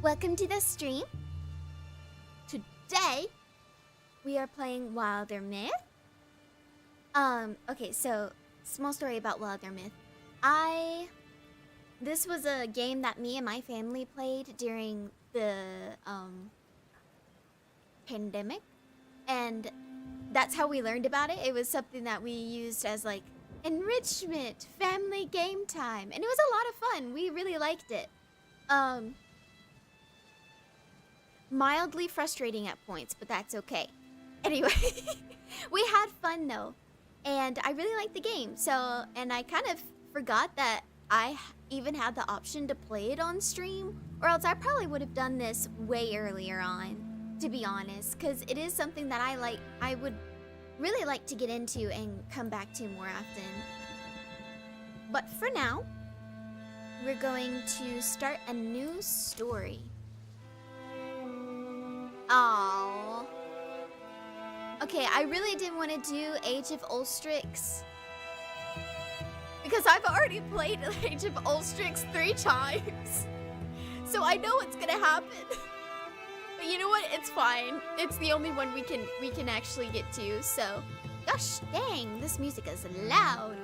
Welcome to the stream. Today, we are playing WilderMyth. Okay, so, small story about WilderMyth. This was a game that me and my family played during the, pandemic. And that's how we learned about it. It was something that we used as, like, enrichment, family game time. And it was a lot of fun. We really liked it. Mildly frustrating at points, but that's okay. Anyway, we had fun though, and I really liked the game. So, and I kind of forgot that I even had the option to play it on stream, or else I probably would have done this way earlier on, to be honest, because it is something that I would really like to get into and come back to more often. But for now, we're going to start a new story. Aww. Okay, I really didn't want to do Age of Ulstrix because I've already played Age of Ulstrix 3 times. So I know what's gonna happen. But you know what? It's fine. It's the only one we can actually get to, so gosh dang, this music is loud.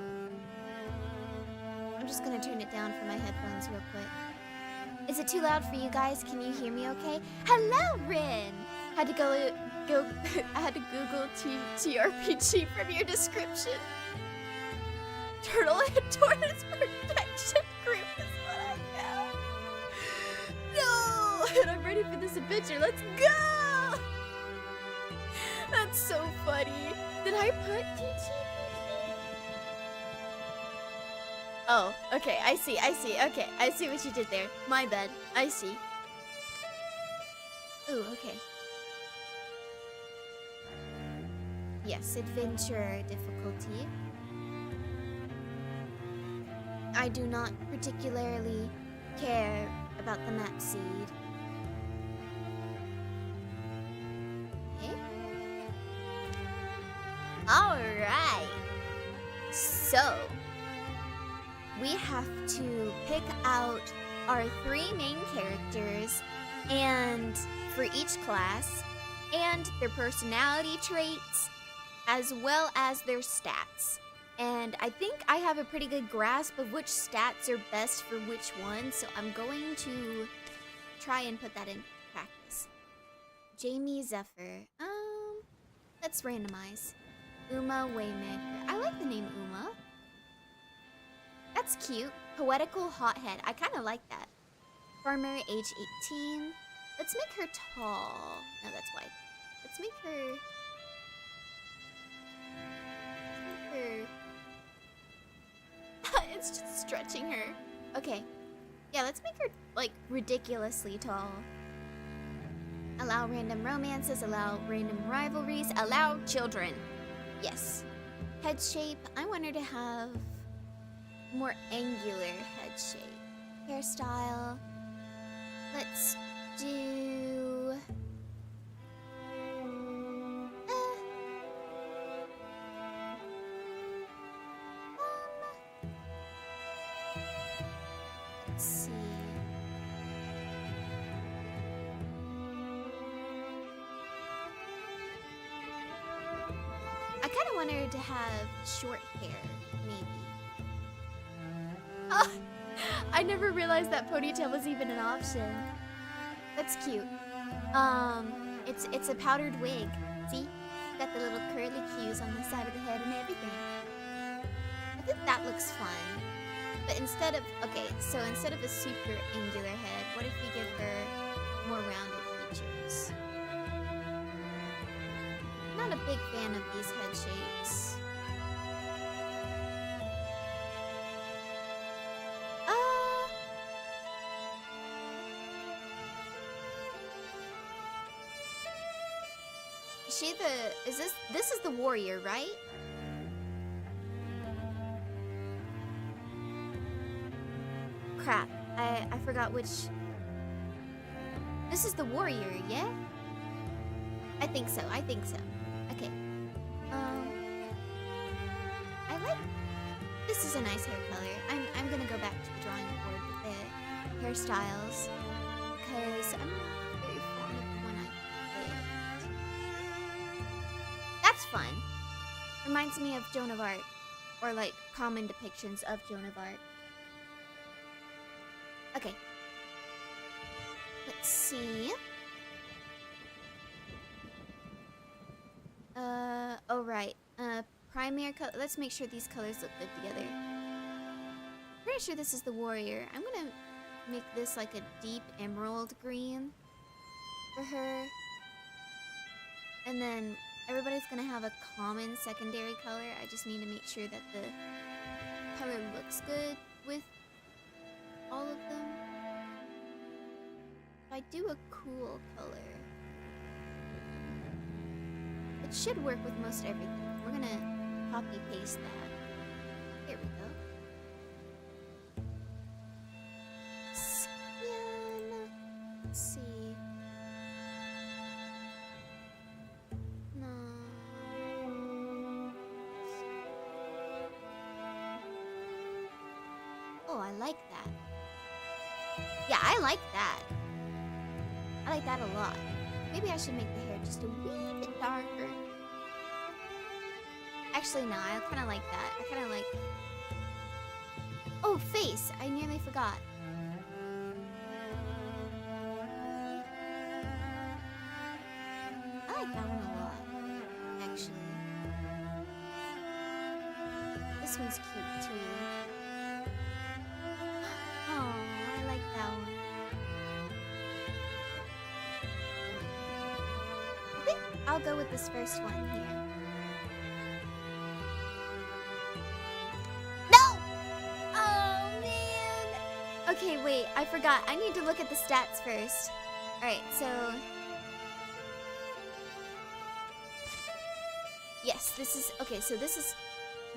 I'm just gonna turn it down for my headphones real quick. Is it too loud for you guys? Can you hear me okay? Hello, Rin! I had to Google TTRPG from your description. Turtle and Tortoise Protection Group is what I found. No! And I'm ready for this adventure. Let's go! That's so funny. Did I put TTRPG? Oh, okay, I see. Okay, I see what you did there. My bad. I see. Ooh, okay. Yes, adventure difficulty. I do not particularly care about the map seed. Okay. Alright. So, we have to pick out our 3 main characters, and for each class, and their personality traits, as well as their stats. And I think I have a pretty good grasp of which stats are best for which one, so I'm going to try and put that in practice. Jamie Zephyr. Let's randomize. Uma Waymaker. I like the name Uma. That's cute. Poetical Hothead. I kind of like that. Farmer, age 18. Let's make her tall. No, that's white. Let's make her... It's just stretching her. Okay. Yeah, let's make her, like, ridiculously tall. Allow random romances. Allow random rivalries. Allow children. Yes. Head shape. I want her to have... more angular head shape. Hairstyle. Let's do... let's see. I kind of want her to have short hair, maybe. Oh, I never realized that ponytail was even an option. That's cute. It's a powdered wig. See? Got the little curly cues on the side of the head and everything. I think that looks fun. But instead of, okay, so instead of a super angular head, what if we give her more rounded features? Not a big fan of these head shapes. This is the warrior, right? Crap, I forgot which. This is the warrior, yeah? I think so, Okay. I like, this is a nice hair color. I'm gonna go back to the drawing board with the hairstyles. because I'm not very fond of the one I picked. That's fun. Reminds me of Joan of Arc, or like common depictions of Joan of Arc. Okay. Let's see. Oh right. Primary color. Let's make sure these colors look good together. Pretty sure this is the warrior. I'm gonna make this like a deep emerald green for her. And then everybody's gonna have a common secondary color. I just need to make sure that the color looks good with all of them. If I do a cool color, it should work with most everything. We're gonna copy paste that. Here we go. Skin. Let's see. No. Oh, I like that. Yeah, I like that. I like that a lot. Maybe I should make the hair just a wee bit darker. Actually, no, I kind of like that. I kind of like... Oh, face! I nearly forgot. I like that one a lot, actually. This one's cute, too. Oh, I like that one. I think I'll go with this first one here. Okay, wait, I forgot. I need to look at the stats first. Alright, so... Yes, this is... Okay, so this is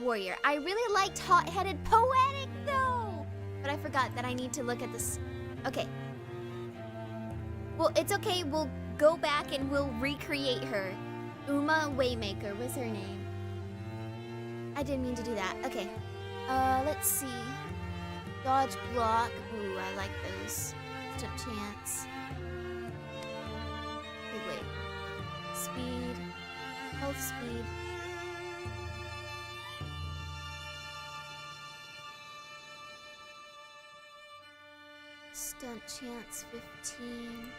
warrior. I really liked hot-headed poetic, though! But I forgot that I need to look at this... Okay. Well, it's okay. We'll go back and we'll recreate her. Uma Waymaker was her name. I didn't mean to do that. Okay. Let's see. Dodge, block. Ooh, I like those. Stunt chance. Wait. Speed. Health speed. Stunt chance 15.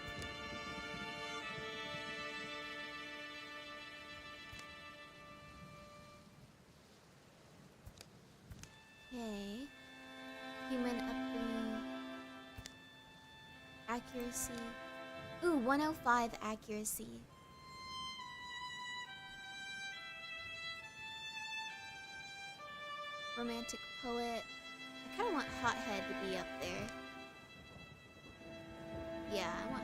Okay. Human upbringing. Accuracy. Ooh, 105 accuracy. Romantic poet. I kind of want Hothead to be up there. Yeah, I want...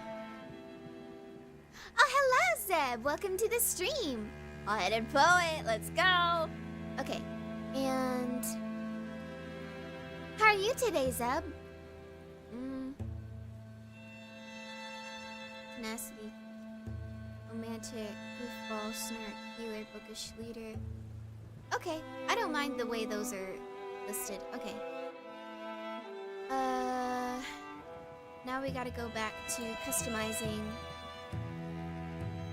Oh, hello, Zeb! Welcome to the stream! Hotheaded poet, let's go! Okay, and... How are you today, Zeb? Tenacity. Romantic, goofball, snark, healer, bookish leader. Okay, I don't mind the way those are listed. Okay. Now we gotta go back to customizing.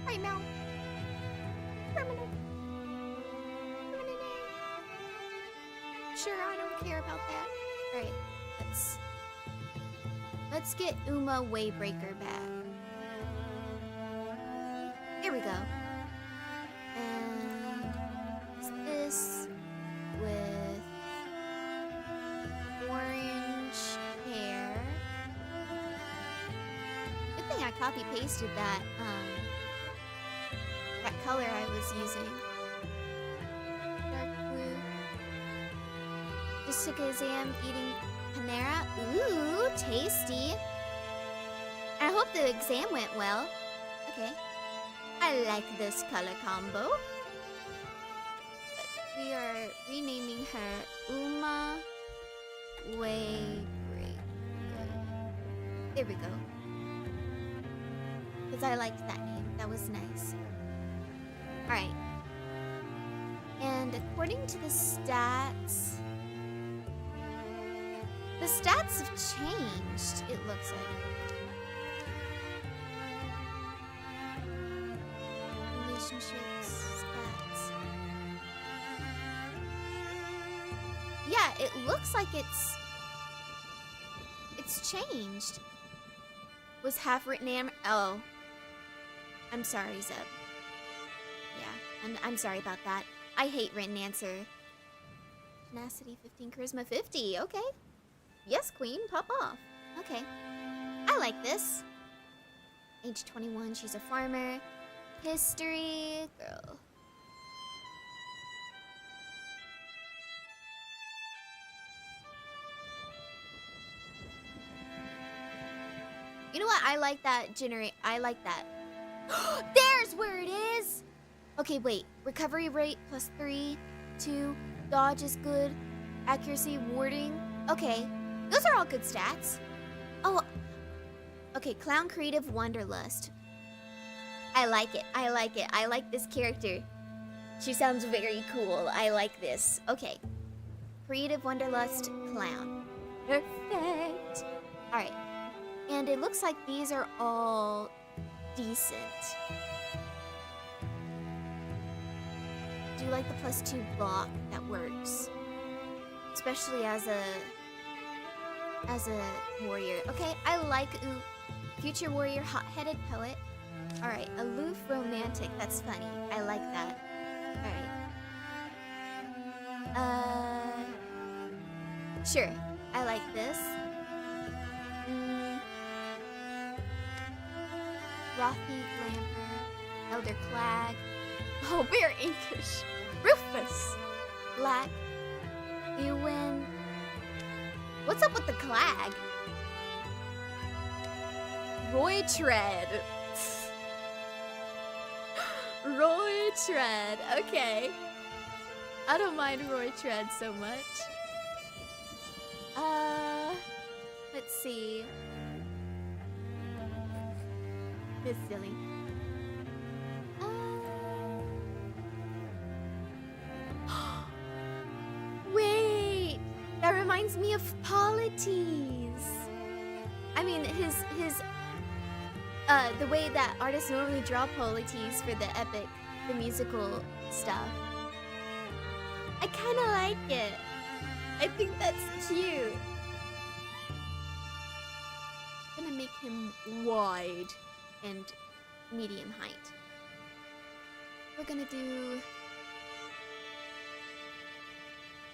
Right now. Permanent. Sure, I don't care about that. Alright, let's get Uma Waybreaker back. Here we go. And it's this with orange hair. Good thing I copy pasted that color I was using. Dark blue. Just took an exam eating Panera. Ooh, tasty. I hope the exam went well. Okay. I like this color combo. But we are renaming her Uma Waybreaker. There we go. Because I liked that name. That was nice. Alright. And according to the stats have changed, it looks like. it looks like it's changed. Was half written in... Oh. I'm sorry, Zeb. Yeah, I'm sorry about that. I hate written answer. Tenacity 15, charisma 50. Okay. Yes, queen, pop off. Okay. I like this. Age 21, she's a farmer. History, girl. You know what? I like that I like that. There's where it is! Okay, wait. Recovery rate +3. 2. Dodge is good. Accuracy, warding. Okay. Those are all good stats. Oh. Okay, Clown Creative Wanderlust. I like it. I like it. I like this character. She sounds very cool. I like this. Okay. Creative Wanderlust Clown. Perfect. Alright. And it looks like these are all decent. Do you like the +2 block? That works. Especially as a warrior. Okay, I like future warrior, hot-headed poet. Alright, aloof romantic. That's funny. I like that. Alright. Sure. I like this. Rothy, Glamper, Elder Clag. Oh, Bear Inkish. Rufus. Black. Ewan. What's up with the Clag? Roy Tread. Roy Tread. Okay. I don't mind Roy Tread so much. Let's see. It's silly. Wait, that reminds me of Polites. I mean, the way that artists normally draw Polites for the epic, the musical stuff. I kind of like it. I think that's cute. I'm gonna make him wide and medium height. We're gonna do...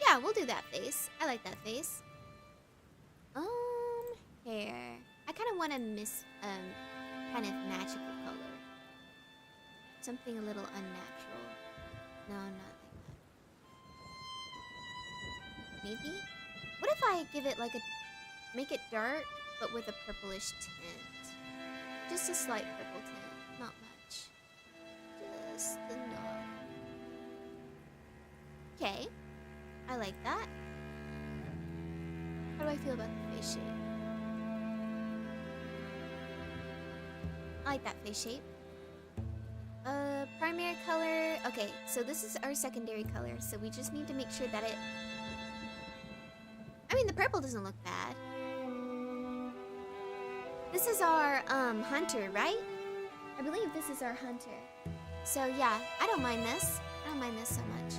Yeah, we'll do that face. I like that face. Hair. I kind of want a kind of magical color. Something a little unnatural. No, not like that. Maybe? What if I give it like make it dark, but with a purplish tint? Just a slight purple tint, not much. Just enough. Okay, I like that. How do I feel about the face shape? I like that face shape. Primary color. Okay, so this is our secondary color, so we just need to make sure that it... I mean, the purple doesn't look bad. This is our, hunter, right? I believe this is our hunter. So, yeah, I don't mind this. I don't mind this so much.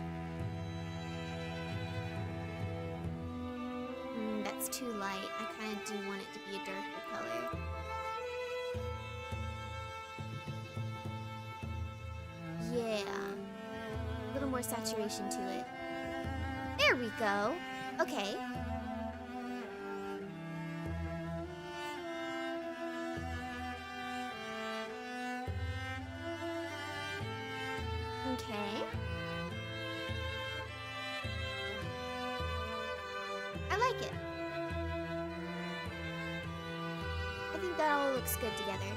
That's too light. I kind of do want it to be a darker color. Yeah. A little more saturation to it. There we go. Okay. Okay. I like it. I think that all looks good together.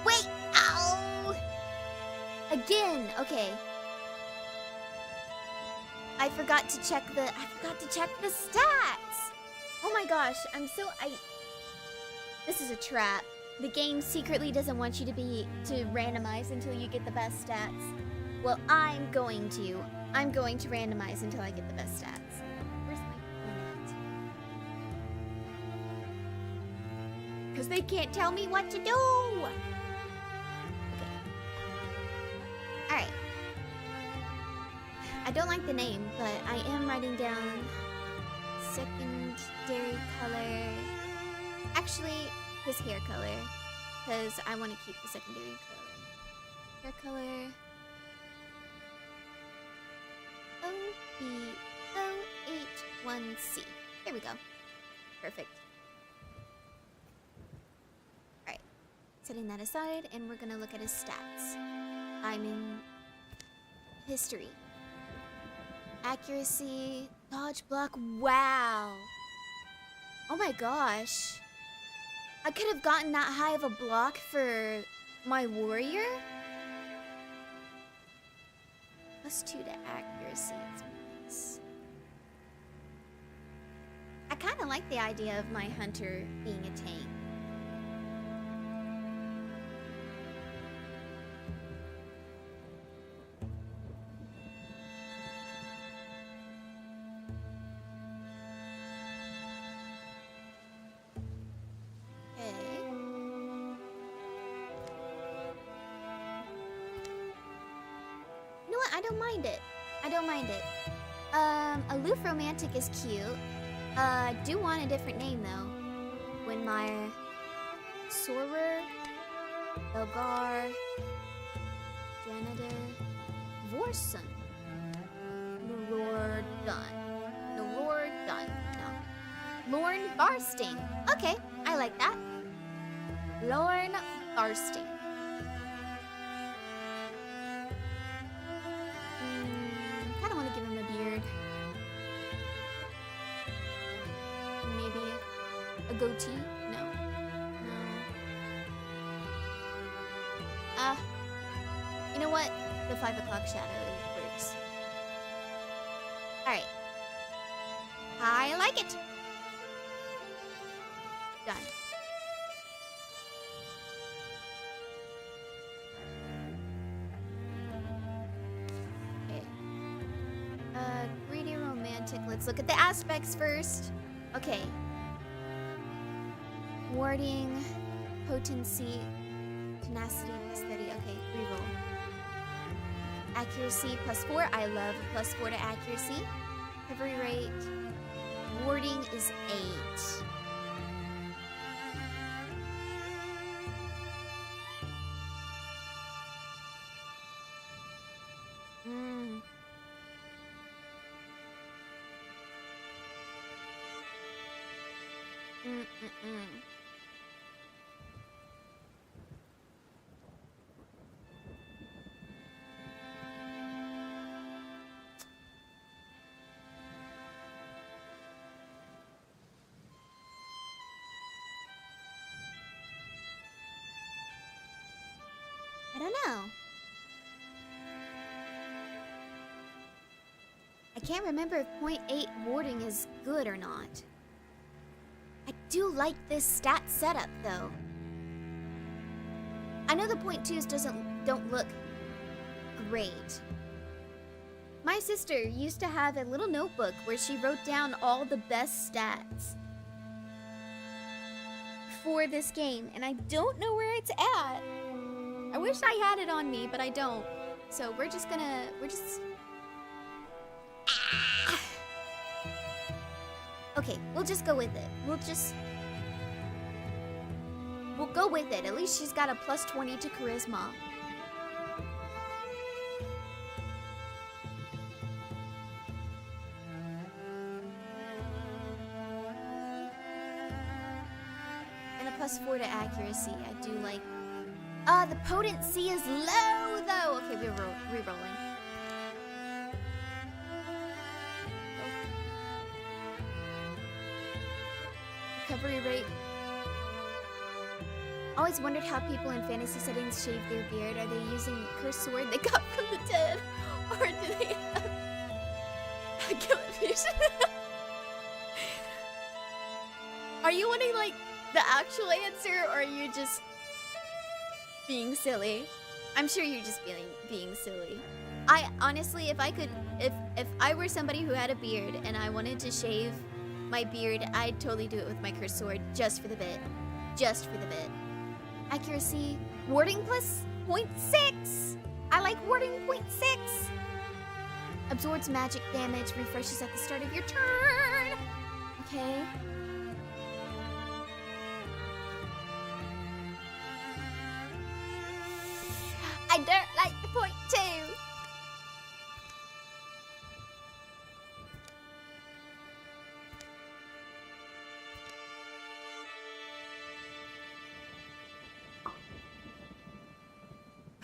Wait! Ow! Again! Okay. I forgot to check the stats! Oh my gosh, this is a trap. The game secretly doesn't want you to randomize until you get the best stats. Well, I'm going to randomize until I get the best stats. Where's my phone at? Because they can't tell me what to do! Okay. Alright. I don't like the name, but I am writing down secondary color. Actually, his hair color, because I want to keep the secondary color. Hair color. OB081C. There we go. Perfect. Alright. Setting that aside, and we're gonna look at his stats. I'm in history. Accuracy. Dodge block. Wow. Oh my gosh. I could have gotten that high of a block for my warrior? +2 to accuracy. Nice. I kind of like the idea of my hunter being a tank. I don't mind it. I don't mind it. Aloof romantic is cute. Do want a different name though. Windmeyer, Sorer, Elgar, Janitor, Vorson, Lord Dunn. No, Lord Dunn. No. Lorne Barsting. Okay, I like that. Lorne Barsting. Goatee? No. You know what? The 5 o'clock shadow works. Alright. I like it. Done. Okay. Greedy romantic. Let's look at the aspects first. Okay. Warding, potency, tenacity, +30. Okay, reroll. Accuracy +4. I love +4 to accuracy. Recovery rate. Warding is 8. I don't know. I can't remember if .8 warding is good or not. I do like this stat setup though. I know the .2s don't look great. My sister used to have a little notebook where she wrote down all the best stats for this game, and I don't know where it's at. I wish I had it on me, but I don't. So we're just... Okay, we'll just go with it. We'll go with it. At least she's got a +20 to charisma. And a +4 to accuracy. I do like... the potency is low, though. Okay, we're re-rolling. Recovery rate. Always wondered how people in fantasy settings shave their beard. Are they using cursed sword they got from the dead? Or do they have a kill fusion? Are you wanting, like, the actual answer, or are you just... being silly? I'm sure you're just being silly. I honestly, if I were somebody who had a beard and I wanted to shave my beard, I'd totally do it with my cursed sword just for the bit. Just for the bit. Accuracy, warding +0.6. I like warding 0.6. Absorbs magic damage, refreshes at the start of your turn. Okay. I don't like the point 2.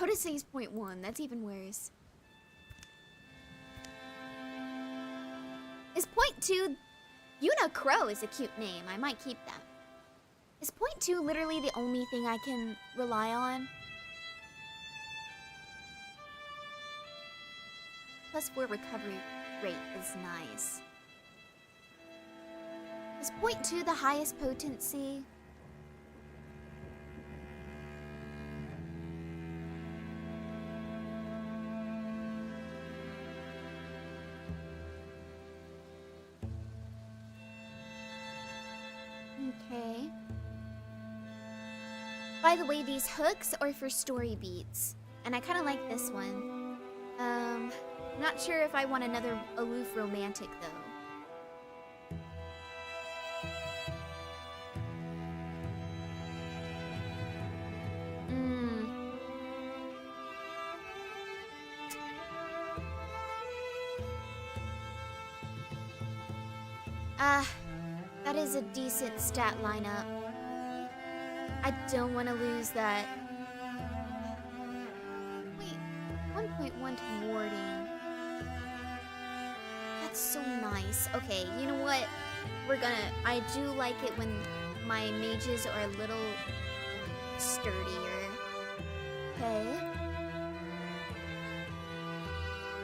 Odyssey's point 1. That's even worse. Is point 2... Yuna Crow is a cute name. I might keep that. Is point 2 literally the only thing I can rely on? +4 recovery rate is nice. Is point 2 the highest potency? Okay. By the way, these hooks are for story beats, and I kind of like this one. Not sure if I want another aloof romantic though. That is a decent stat lineup. I don't want to lose that. Wait, 1.1 to warding. That's so nice. Okay, you know what? I do like it when my mages are a little sturdier. Okay.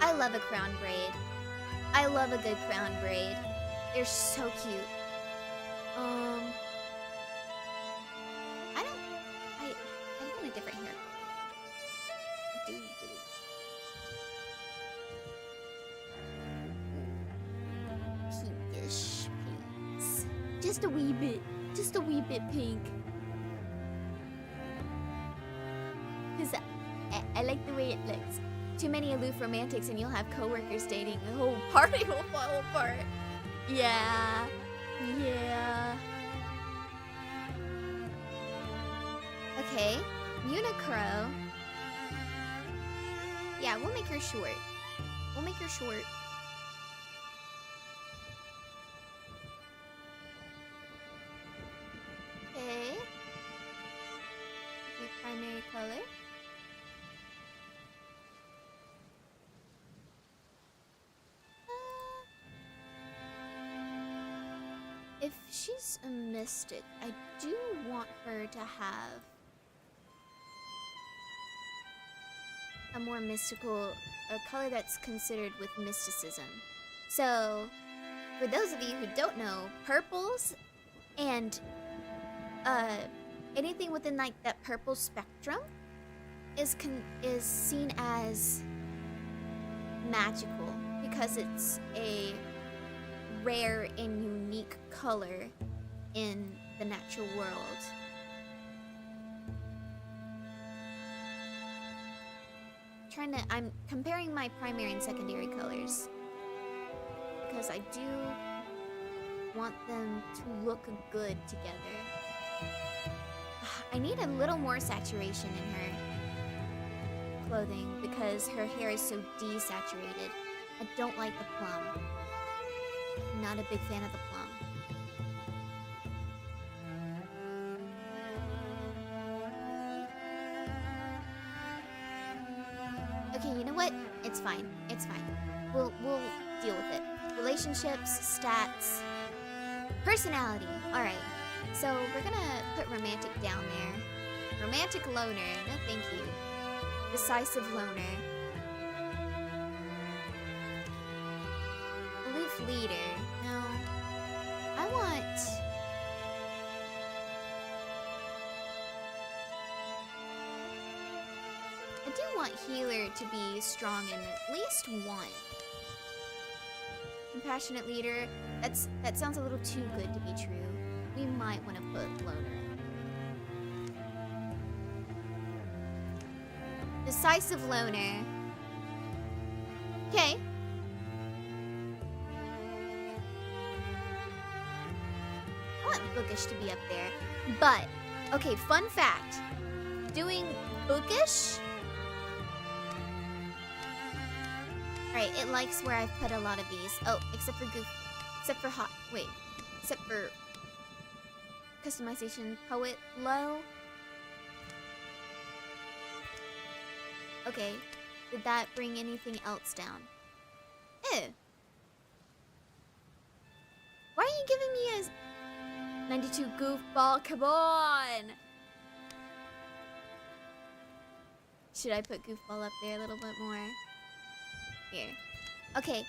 I love a crown braid. I love a good crown braid. They're so cute. I want a different hair. I do really. Pinkish pinks. Just a wee bit pink. Cause I like the way it looks. Too many aloof romantics and you'll have coworkers dating. The whole party will fall apart. Yeah. Okay, Unicro. Yeah, we'll make her short. Okay. Your primary color. If she's a mystic, I do want her to have a more mystical, a color that's considered with mysticism. So, for those of you who don't know, purples and anything within like that purple spectrum is seen as magical because it's a rare and unique color in the natural world. I'm comparing my primary and secondary colors because I do want them to look good together. I need a little more saturation in her clothing because her hair is so desaturated. I don't like the plum. Not a big fan of the plum. Okay, you know what? It's fine. We'll deal with it. Relationships, stats, personality. Alright. So we're gonna put romantic down there. Romantic loner. No thank you. Decisive loner. Aloof leader. No. I do want healer to be strong in at least one. Compassionate leader. That sounds a little too good to be true. We might want to put loner. Decisive loner. Okay. want bookish to be up there. But, okay, fun fact. Doing bookish... Alright, it likes where I've put a lot of these. Oh, except for except for except for customization poet low. Okay, did that bring anything else down? Ew. Why are you giving me a 92 goofball? Come on! Should I put goofball up there a little bit more? Here. Okay,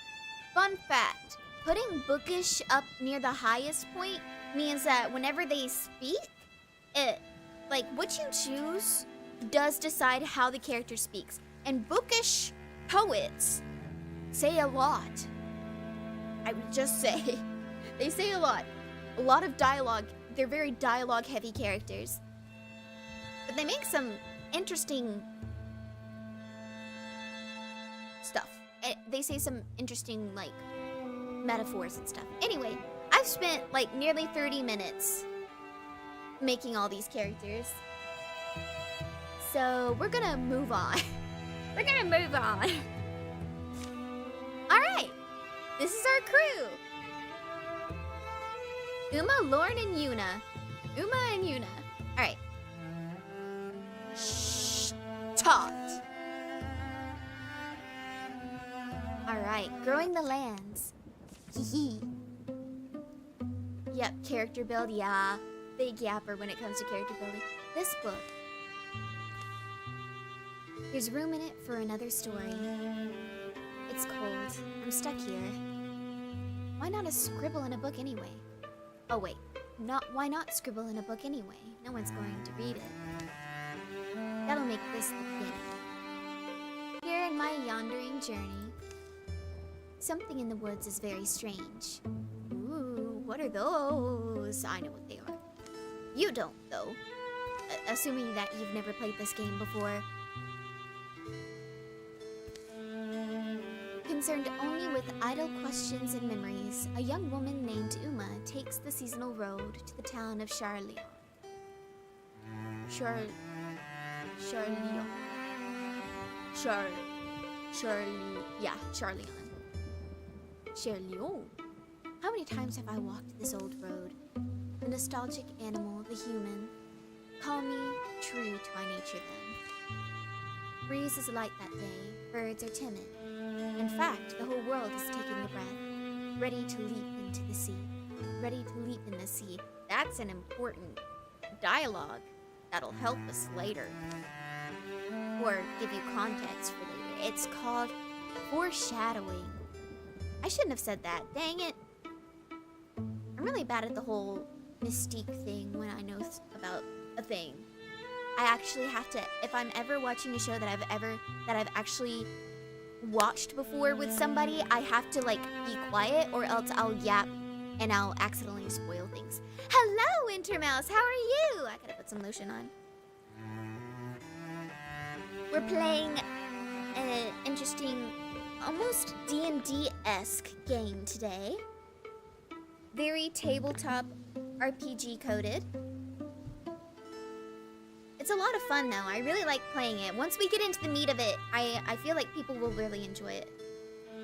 fun fact. Putting bookish up near the highest point means that whenever they speak, like, what you choose does decide how the character speaks. And bookish poets say a lot. I would just say, they say a lot. A lot of dialogue. They're very dialogue-heavy characters. But they make some interesting stuff. They say some interesting, like, metaphors and stuff. Anyway, I've spent, like, nearly 30 minutes making all these characters. So, we're gonna move on. We're gonna move on. Alright, this is our crew. Uma, Lauren, and Yuna. Uma and Yuna. Alright. Shh. Taught. Alright, growing the lands. Hee. Yep, character build, yeah. Big yapper when it comes to character building. This book. There's room in it for another story. It's cold. I'm stuck here. Why not a scribble in a book anyway? Oh wait, why not scribble in a book anyway? No one's going to read it. That'll make this the beginning. Here in my yondering journey, something in the woods is very strange. Ooh, what are those? I know what they are. You don't, though. Assuming that you've never played this game before. Concerned only with idle questions and memories, a young woman named Uma takes the seasonal road to the town of Charleon. Charleon. How many times have I walked this old road? The nostalgic animal, the human. Call me true to my nature then. Breeze is light that day, birds are timid. In fact, the whole world is taking a breath, ready to leap into the sea. Ready to leap in the sea. That's an important dialogue that'll help us later. Or give you context for later. It's called foreshadowing. I shouldn't have said that. Dang it. I'm really bad at the whole mystique thing when I know about a thing. I actually have to, if I'm ever watching a show that I've actually watched before with somebody, I have to, like, be quiet or else I'll yap and I'll accidentally spoil things. Hello, Wintermouse, how are you? I gotta put some lotion on. We're playing an interesting, almost D&D-esque game today. Very tabletop RPG coded. It's a lot of fun, though. I really like playing it. Once we get into the meat of it, I feel like people will really enjoy it.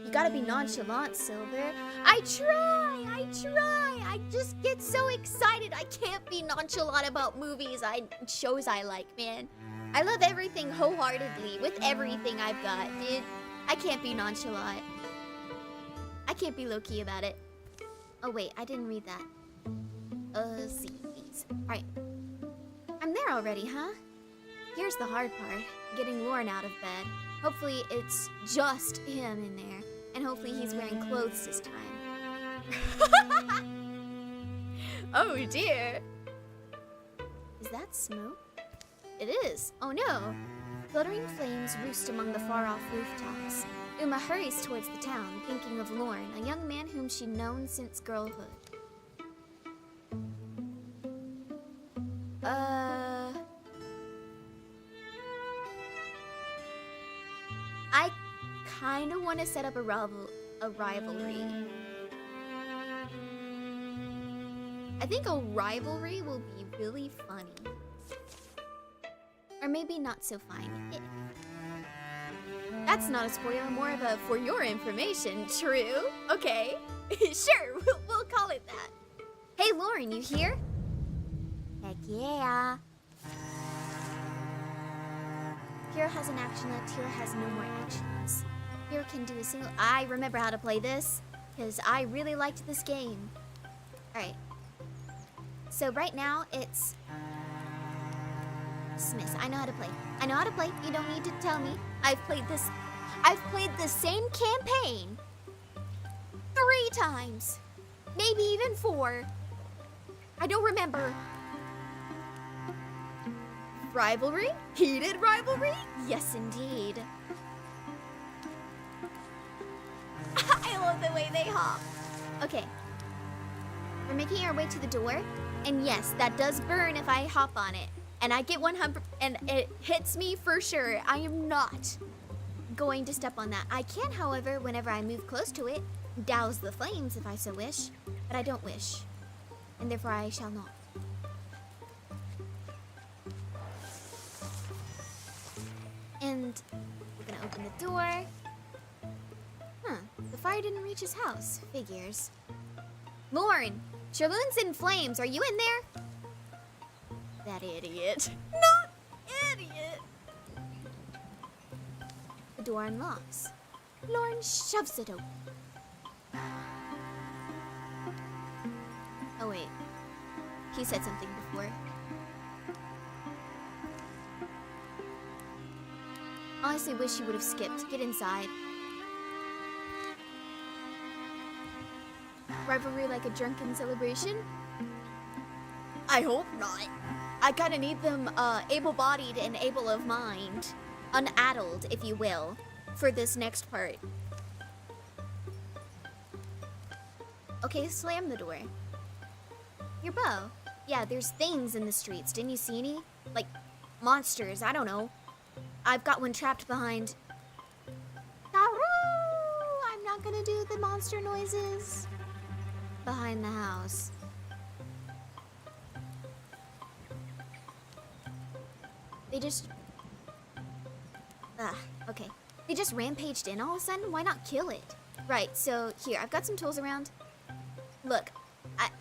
You gotta be nonchalant, Silver. I try! I just get so excited. I can't be nonchalant about movies, shows I like, man. I love everything wholeheartedly, with everything I've got, dude. I can't be nonchalant. I can't be low-key about it. Oh, wait, I didn't read that. See, please. Alright. I'm there already, huh? Here's the hard part, getting Lauren out of bed. Hopefully it's just him in there, and hopefully he's wearing clothes this time. Oh dear. Is that smoke? It is. Oh no. Fluttering flames roost among the far-off rooftops. Uma hurries towards the town, thinking of Lauren, a young man whom she'd known since girlhood. I kinda want to set up a rivalry. I think a rivalry will be really funny. Or maybe not so fun. That's not a spoiler, more of a for your information. True? Okay. Sure, we'll call it that. Hey, Lauren, you here? Heck yeah. Hero has an action left. Hero has no more actions. Hero can do a single... I remember how to play this, because I really liked this game. Alright. So right now, it's... Dismiss. I know how to play. I know how to play. You don't need to tell me. I've played the same campaign 3 times. Maybe even 4. I don't remember. Rivalry? Heated rivalry? Yes, indeed. I love the way they hop. Okay. We're making our way to the door. And yes, that does burn if I hop on it. And I get 100, and it hits me for sure. I am not going to step on that. I can, however, whenever I move close to it, douse the flames if I so wish. But I don't wish. And therefore I shall not. And we're gonna open the door. Huh, the fire didn't reach his house. Figures. Lauren, Sherloon's in flames. Are you in there? That idiot. Not idiot. The door unlocks. Lauren shoves it open. Oh wait, he said something before. Honestly wish he would have skipped. Get inside. Rivalry like a drunken celebration? I hope not. I kinda need them able-bodied and able of mind. Unaddled, if you will, for this next part. Okay, slam the door. Your bow. Yeah, there's things in the streets. Didn't you see any? Like, monsters, I don't know. I've got one trapped behind... I'm not gonna do the monster noises. Behind the house. They just... okay. They just rampaged in all of a sudden? Why not kill it? Right, so here, I've got some tools around. Look,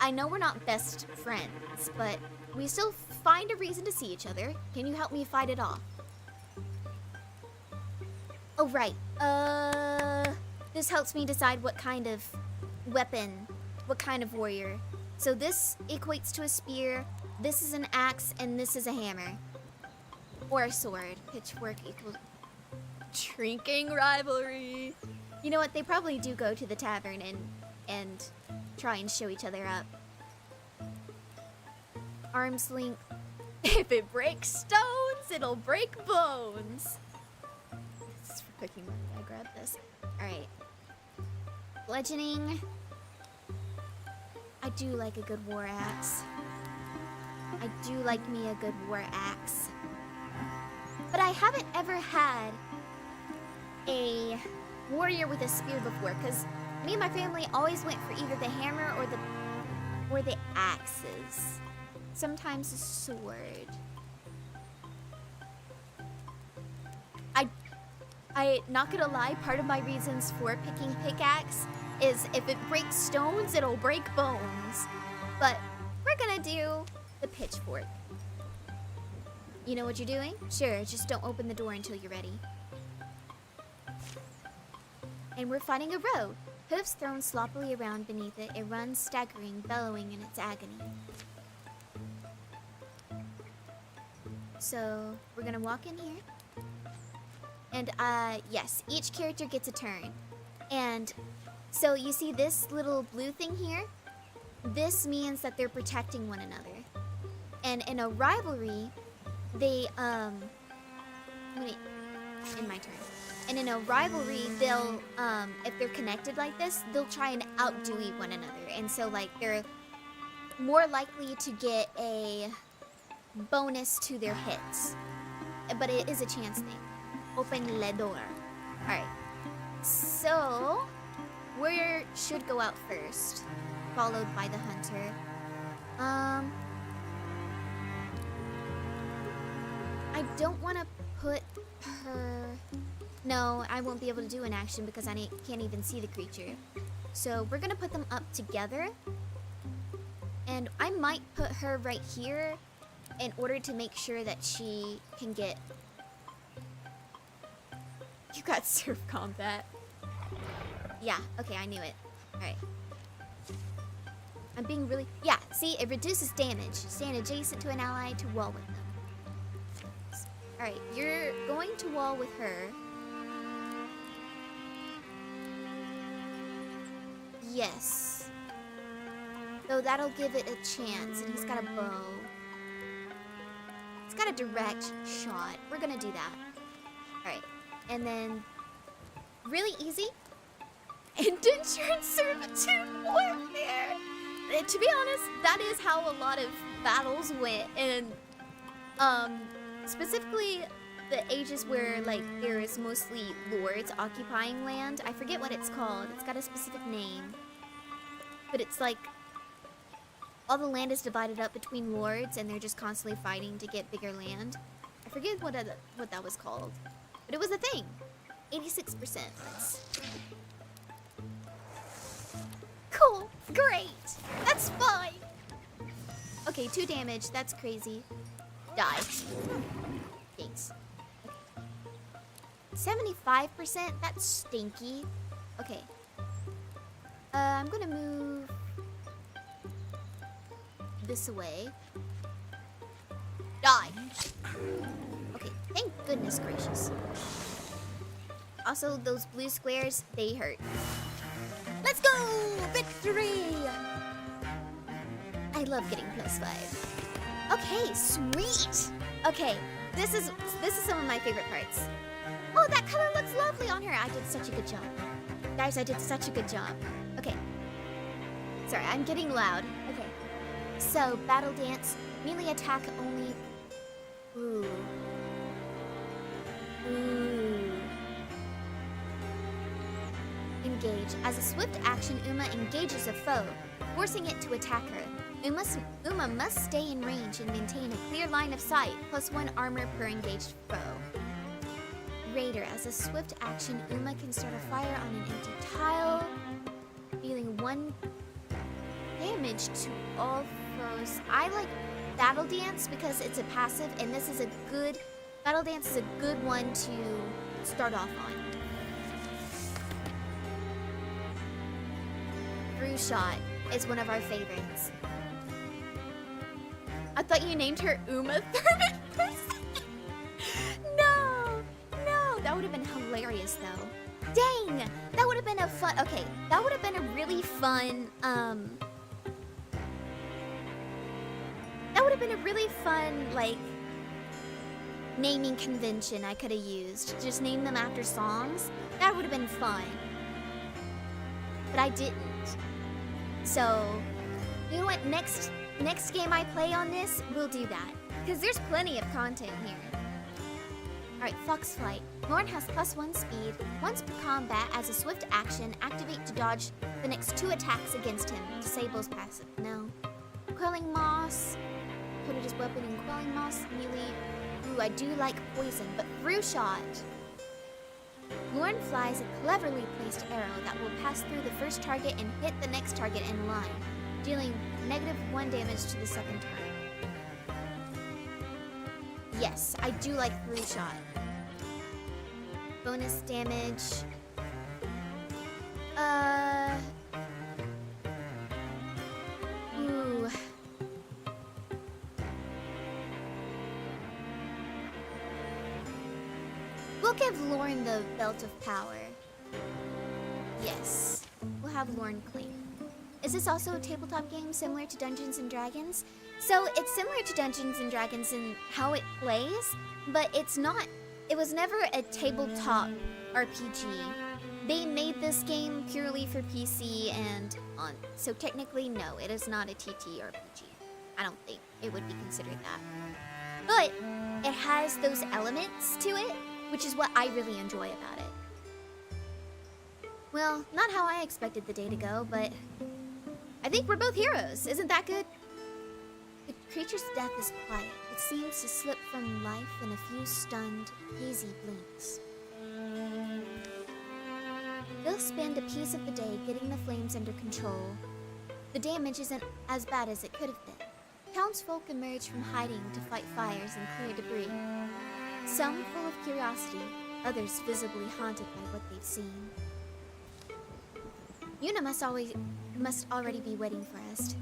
I know we're not best friends, but we still find a reason to see each other. Can you help me fight it off? Oh, right. This helps me decide what kind of weapon, what kind of warrior. So this equates to a spear, this is an axe, and this is a hammer. Or a sword. Pitchfork equals... Drinking rivalry. You know what? They probably do go to the tavern and try and show each other up. Arm's length. If it breaks stones, it'll break bones. This is for cooking money. I grabbed this. Alright. Bludgeoning. I do like a good war axe. I do like me a good war axe. But I haven't ever had a warrior with a spear before, because me and my family always went for either the hammer or the axes. Sometimes a sword. I not gonna lie, part of my reasons for picking pickaxe is if it breaks stones, it'll break bones. But we're gonna do the pitchfork. You know what you're doing? Sure, just don't open the door until you're ready. And we're fighting a road. Hooves thrown sloppily around beneath it. It runs, staggering, bellowing in its agony. So, we're gonna walk in here. And, yes, each character gets a turn. And, so you see this little blue thing here? This means that they're protecting one another. And in a rivalry, they, in my turn. And in a rivalry, they'll, if they're connected like this, they'll try and outdo one another. And so, like, they're more likely to get a bonus to their hits. But it is a chance thing. Open le door. Alright. So, warrior should go out first, followed by the hunter. I don't want to put her... No, I won't be able to do an action because I can't even see the creature. So we're gonna put them up together. And I might put her right here in order to make sure that she can get... You got surf combat. Yeah, okay, I knew it. Alright. I'm being really... Yeah, see, it reduces damage. Stand adjacent to an ally to wall with them. Alright, you're going to wall with her. Yes. Though that'll give it a chance, and he's got a bow. He's got a direct shot. We're gonna do that. Alright, and then... Really easy. Indentured servitude warfare! To be honest, that is how a lot of battles went, and specifically the ages where like there is mostly lords occupying land. I forget what it's called. It's got a specific name, but it's like all the land is divided up between lords, and they're just constantly fighting to get bigger land. I forget what that was called, but it was a thing. 86%. Cool. Great. That's fine. Okay, 2 damage. That's crazy. Die. Thanks. Okay. 75%? That's stinky. Okay. I'm gonna move this away. Die. Okay, thank goodness gracious. Also, those blue squares, they hurt. Let's go! Victory! I love getting +5. Okay, sweet! Okay, this is some of my favorite parts. Oh, that color looks lovely on her. I did such a good job. Guys, I did such a good job. Okay. Sorry, I'm getting loud. Okay. So, battle dance, melee attack only. Ooh. Ooh. Engage. As a swift action, Uma engages a foe, forcing it to attack her. Uma must stay in range and maintain a clear line of sight, +1 armor per engaged foe. Raider. As a swift action, Uma can start a fire on an empty tile, dealing 1 damage to all foes. I like Battle Dance because it's a passive, and this is a good... Battle Dance is a good one to start off on. Through Shot is one of our favorites. I thought you named her Uma Thurman. No, that would have been hilarious though. Dang, that would have been a fun. Okay, that would have been a really fun. That would have been a really fun like naming convention I could have used. Just name them after songs. That would have been fun. But I didn't. So, you know what? Next game I play on this, we'll do that. Because there's plenty of content here. Alright, Fox Flight. Lorne has +1 speed. Once per combat, as a swift action, activate to dodge the next 2 attacks against him. Disables passive. No. Quelling Moss. Put it as weapon in Quelling Moss. Melee. Ooh, I do like poison, but Through Shot. Lorne flies a cleverly placed arrow that will pass through the first target and hit the next target in line, dealing -1 damage to the second target. Yes, I do like Through Shot. Bonus damage. Ooh. We'll give Lorne the Belt of Power. Yes, we'll have Lorne claim. Is this also a tabletop game similar to Dungeons & Dragons? So it's similar to Dungeons & Dragons in how it plays, but it's not. It was never a tabletop RPG. They made this game purely for PC and on. So technically, no, it is not a TTRPG. I don't think it would be considered that. But it has those elements to it, which is what I really enjoy about it. Well, not how I expected the day to go, but I think we're both heroes. Isn't that good? creature's death is quiet. It seems to slip from life in a few stunned, hazy blinks. They'll spend a piece of the day getting the flames under control. The damage isn't as bad as it could have been. Townsfolk emerge from hiding to fight fires and clear debris. Some full of curiosity, others visibly haunted by what they've seen. Una must already be waiting for us.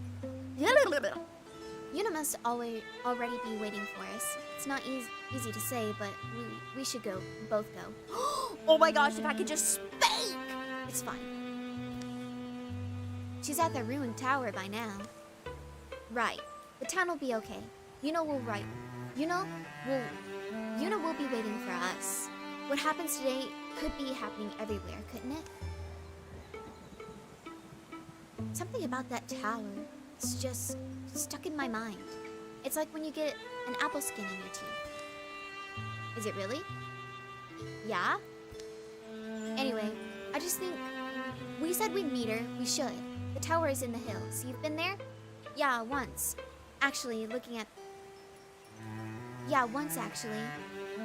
Una must already be waiting for us. It's not easy to say, but we should go. Both go. Oh my gosh, if I could just speak! It's fine. She's at the ruined tower by now. Right. The town will be okay. Una will be waiting for us. What happens today could be happening everywhere, couldn't it? Something about that tower is just stuck in my mind. It's like when you get an apple skin in your teeth. Is it really? Yeah? Anyway, I just think we said we'd meet her. We should. The tower is in the hills. You've been there? Yeah, once. Actually, once actually.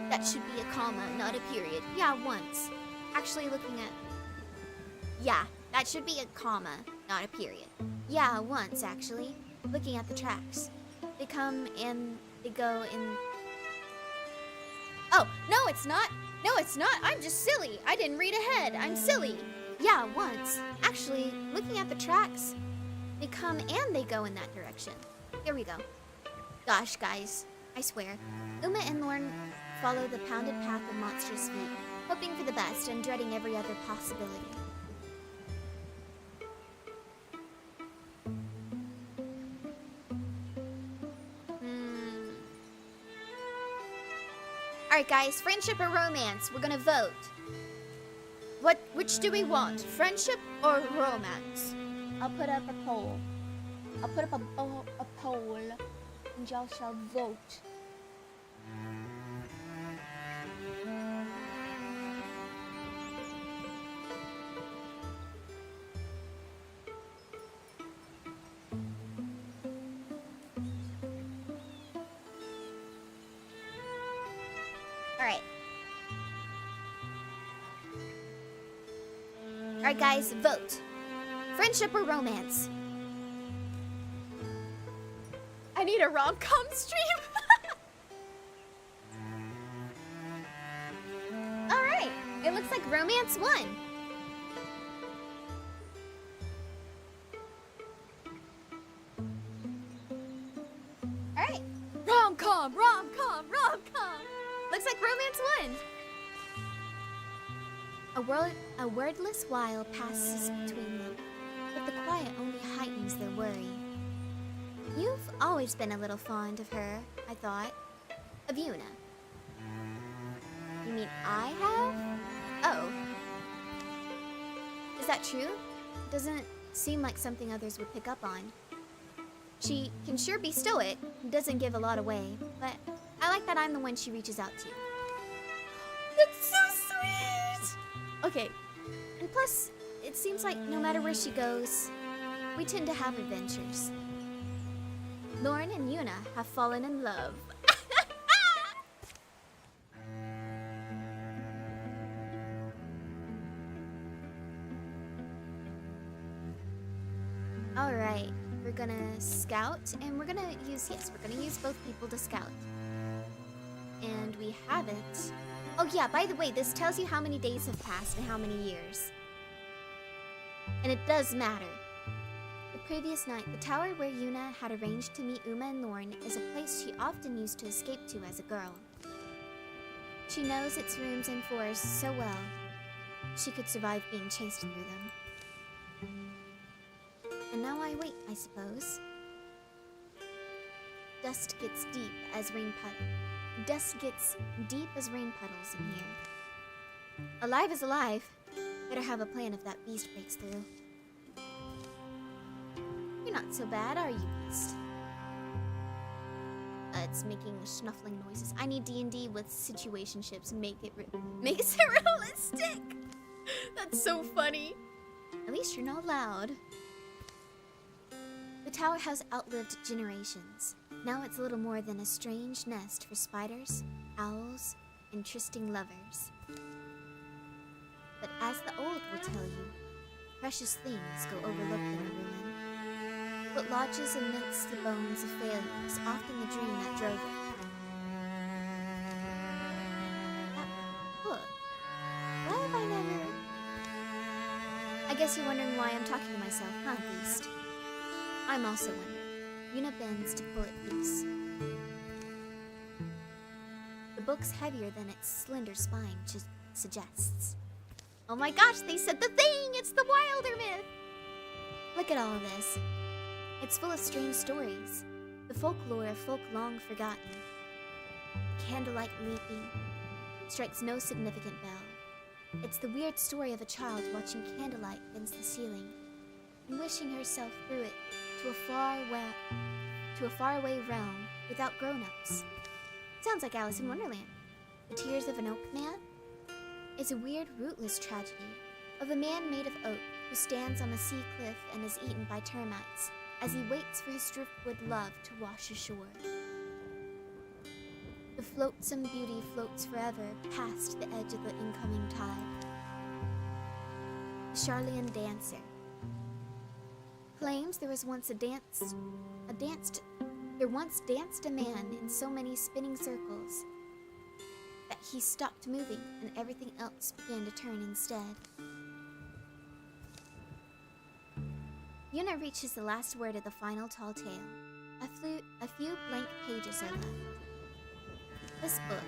That should be a comma, not a period. Yeah, once. Actually looking at... Yeah, that should be a comma, not a period. Yeah, once actually. Looking at the tracks. They come and they go in... Oh, no it's not! No it's not! I'm just silly! I didn't read ahead! I'm silly! Yeah, once. Actually, looking at the tracks, they come and they go in that direction. Here we go. Gosh, guys. I swear. Uma and Lorne follow the pounded path of monstrous feet, hoping for the best and dreading every other possibility. Alright guys, friendship or romance? We're gonna vote. Which do we want? Friendship or romance? I'll put up a poll. I'll put up a poll, and y'all shall vote. Alright. Alright guys, vote. Friendship or romance? I need a rom-com stream. Alright, it looks like romance won. Alright. Rom-com. Looks like romance won. A wordless while passes between them, but the quiet only heightens their worry. You've always been a little fond of her, I thought. Of Una. You mean I have? Oh. Is that true? Doesn't seem like something others would pick up on. She can sure be stoic, doesn't give a lot away, but I like that I'm the one she reaches out to. That's so sweet! Okay, and plus, it seems like no matter where she goes, we tend to have adventures. Lorne and Una have fallen in love. Alright, we're gonna scout, and we're gonna use both people to scout. And we have it. Oh yeah, by the way, this tells you how many days have passed and how many years. And it does matter. The previous night, the tower where Una had arranged to meet Uma and Lorne is a place she often used to escape to as a girl. She knows its rooms and forests so well, she could survive being chased through them. And now I wait, I suppose. Dust gets deep as rain puddles in here. Alive is alive. Better have a plan if that beast breaks through. You're not so bad, are you, beast? It's making snuffling noises. I need D&D with situationships. Makes it realistic. That's so funny. At least you're not loud. The tower has outlived generations. Now it's little more than a strange nest for spiders, owls, and trysting lovers. But as the old will tell you, precious things go overlooked in a ruin. What lodges amidst the bones of failure is often the dream that drove it. That book. Why have I never... I guess you're wondering why I'm talking to myself, huh, Beast? I'm also wondering. Yuna bends to pull it loose. The book's heavier than its slender spine suggests. Oh my gosh, they said the thing! It's the WilderMyth! Look at all of this. It's full of strange stories. The folklore of folk long forgotten. Candlelight leaping strikes no significant bell. It's the weird story of a child watching candlelight against the ceiling and wishing herself through it to a faraway realm without grown-ups. Sounds like Alice in Wonderland. The Tears of an Oak Man is a weird, rootless tragedy of a man made of oak who stands on a sea cliff and is eaten by termites as he waits for his driftwood love to wash ashore. The flotsam beauty floats forever past the edge of the incoming tide. The Charlean Dancer claims there once danced a man in so many spinning circles that he stopped moving and everything else began to turn instead. Yuna reaches the last word of the final tall tale. A few blank pages are left. This book,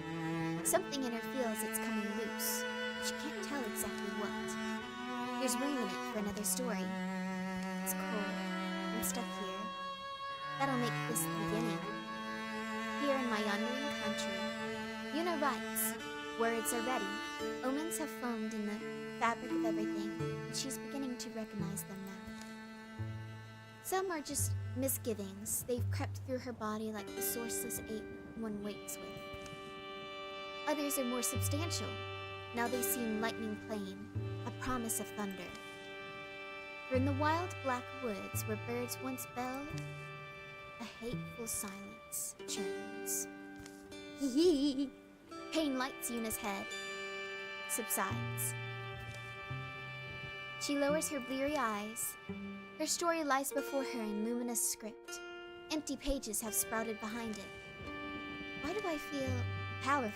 something in her feels it's coming loose. She can't tell exactly what. There's room in it for another story. It's cold. I'm stuck here. That'll make this the beginning. Here in my wandering country, Yuna writes. Words are ready. Omens have formed in the fabric of everything, and she's beginning to recognize them now. Some are just misgivings. They've crept through her body like the sourceless ape one wakes with. Others are more substantial. Now they seem lightning plain, a promise of thunder. For in the wild black woods where birds once belled, a hateful silence churns. Pain lights Yuna's head, subsides. She lowers her bleary eyes. Her story lies before her in luminous script. Empty pages have sprouted behind it. Why do I feel powerful?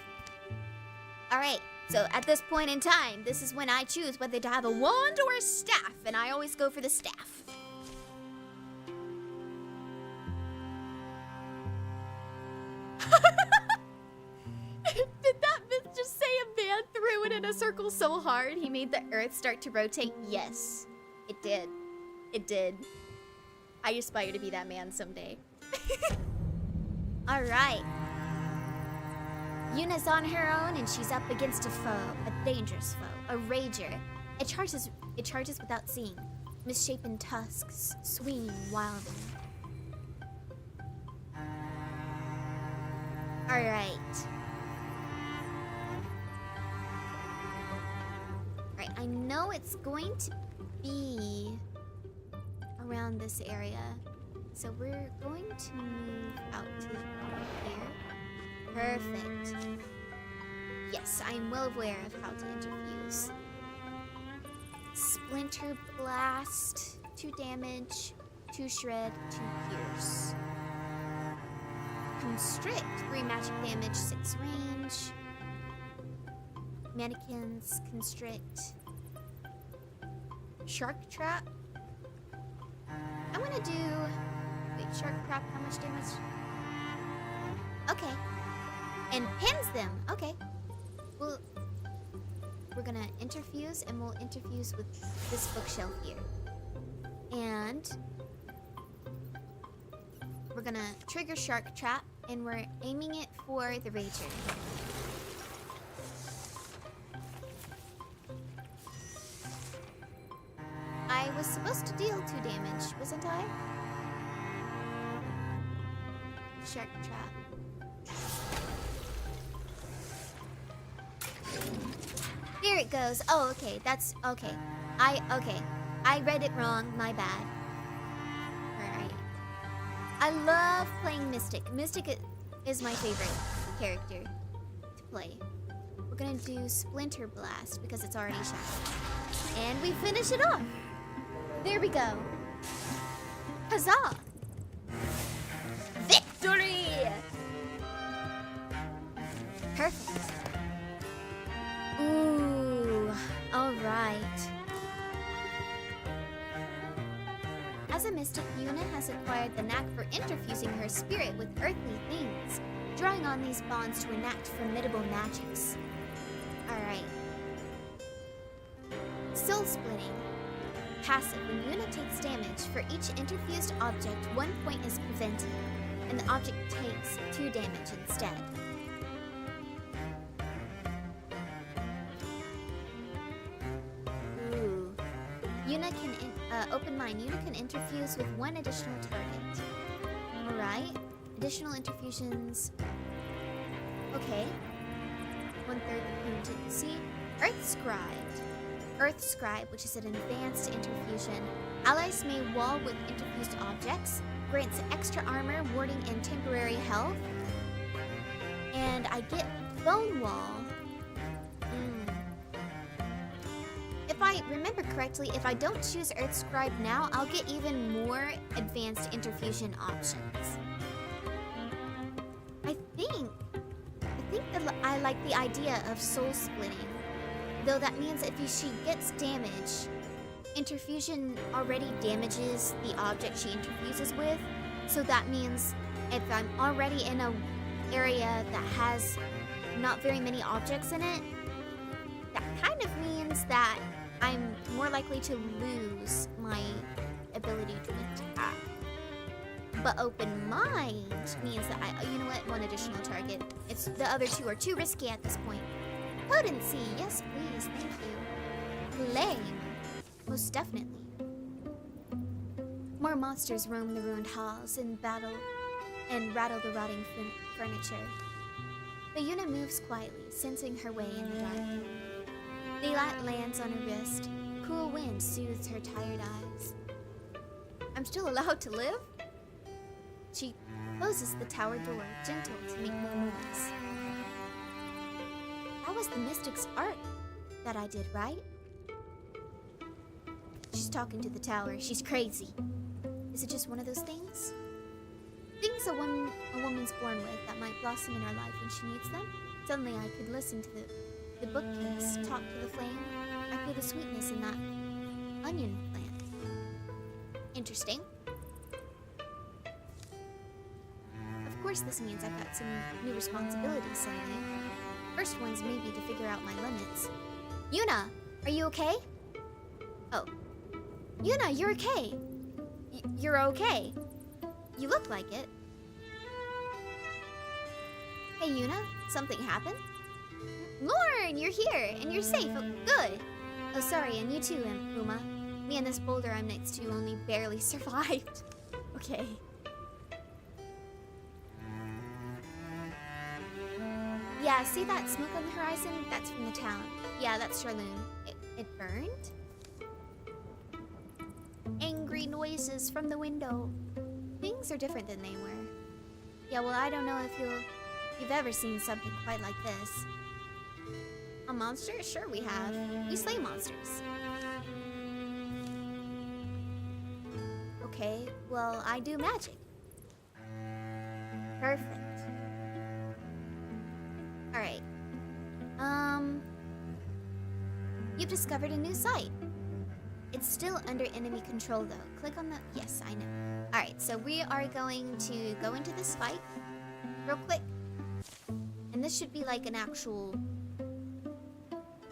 Alright, so at this point in time, this is when I choose whether to have a wand or a staff, and I always go for the staff. Did that myth just say a man threw it in a circle so hard he made the earth start to rotate? Yes, it did. It did. I aspire to be that man someday. Alright. Yuna's on her own and she's up against a foe, a dangerous foe, a rager. It charges without seeing. Misshapen tusks swinging wildly. Alright. Alright, I know it's going to be around this area. So we're going to move out to here. Perfect. Yes, I am well aware of how to interfuse. Splinter Blast, 2 damage, 2 shred, 2 pierce. Constrict, 3 magic damage, 6 range. Mannequins, constrict. Shark Trap. I'm gonna do... Wait, Shark Trap, how much damage? Okay. And pins them. Okay. Well, we're gonna interfuse, and we'll interfuse with this bookshelf here. And we're gonna trigger Shark Trap, and we're aiming it for the Rager. I was supposed to deal 2 damage, wasn't I? Shark Trap. Here it goes. Oh, okay. That's okay. I read it wrong. My bad. Alright. I love playing Mystic. Mystic is my favorite character to play. We're gonna do Splinter Blast because it's already shattered. And we finish it off. There we go. Huzzah! Victory! Perfect. Ooh, alright. As a mystic, Yuna has acquired the knack for interfusing her spirit with earthly things, drawing on these bonds to enact formidable magics. Alright. Soul splitting. Passive. When Yuna takes damage, for each interfused object, 1 point is prevented, and the object takes 2 damage instead. Ooh. Yuna can, open mind. Yuna can interfuse with 1 additional target. Alright. Additional interfusions. Okay. 1/3 the potency. Earth Scribed. Earth Scribe, which is an advanced interfusion. Allies may wall with interfused objects, grants extra armor, warding, and temporary health. And I get Bone Wall. If I remember correctly, if I don't choose Earth Scribe now, I'll get even more advanced interfusion options. I think that I like the idea of soul splitting. Though that means if she gets damage, interfusion already damages the object she interfuses with. So that means if I'm already in an area that has not very many objects in it, that kind of means that I'm more likely to lose my ability to attack. But open mind means that you know what, 1 additional target. The other 2 are too risky at this point. Potency, yes please, thank you. Flame, most definitely. More monsters roam the ruined halls and rattle the rotting furniture. But Yuna moves quietly, sensing her way in the dark. Daylight lands on her wrist. Cool wind soothes her tired eyes. I'm still allowed to live? She closes the tower door, gentle to make no noise. That was the mystic's art that I did, right? She's talking to the tower. She's crazy. Is it just one of those things? Things a woman's born with that might blossom in her life when she needs them? Suddenly I could listen to the bookcase, talk to the flame. I feel the sweetness in that onion plant. Interesting. Of course this means I've got some new responsibilities suddenly. First one's maybe to figure out my limits. Yuna, are you okay? Oh. Yuna, you're okay. You're okay. You look like it. Hey Yuna, something happened? Lauren, you're here, and you're safe. Oh, good. Oh, sorry, and you too, Uma. Me and this boulder I'm next to only barely survived. Okay. Yeah, see that smoke on the horizon? That's from the town. Yeah, that's Charloon. It burned? Angry noises from the window. Things are different than they were. Yeah, well, I don't know if you've ever seen something quite like this. A monster? Sure we have. We slay monsters. Okay, well, I do magic. Perfect. Alright. You've discovered a new site. It's still under enemy control though. Click on the... Yes, I know. Alright, so we are going to go into this fight real quick. And this should be like an actual...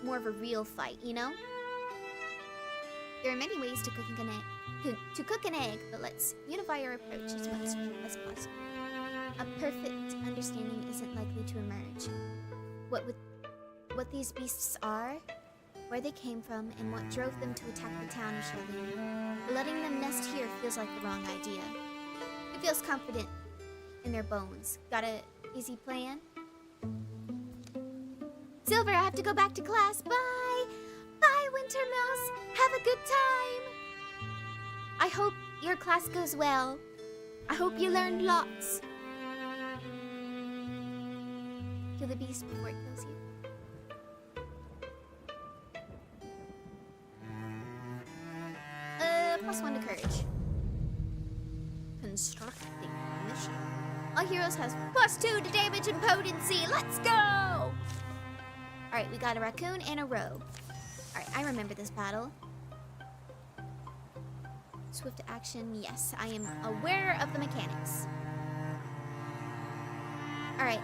more of a real fight, you know? There are many ways to cook an egg, but let's unify our approach as much as possible. A perfect understanding isn't likely to emerge. What these beasts are, where they came from, and what drove them to attack the town of Charloon. Letting them nest here feels like the wrong idea. It feels confident in their bones. Got a easy plan? Silver, I have to go back to class. Bye! Bye, Winter Mouse! Have a good time! I hope your class goes well. I hope you learned lots. Kill the beast before it kills you. +1 to courage. Constructing mission. All heroes has +2 to damage and potency. Let's go! Alright, we got a raccoon and a rogue. Alright, I remember this battle. Swift action, yes, I am aware of the mechanics. Alright.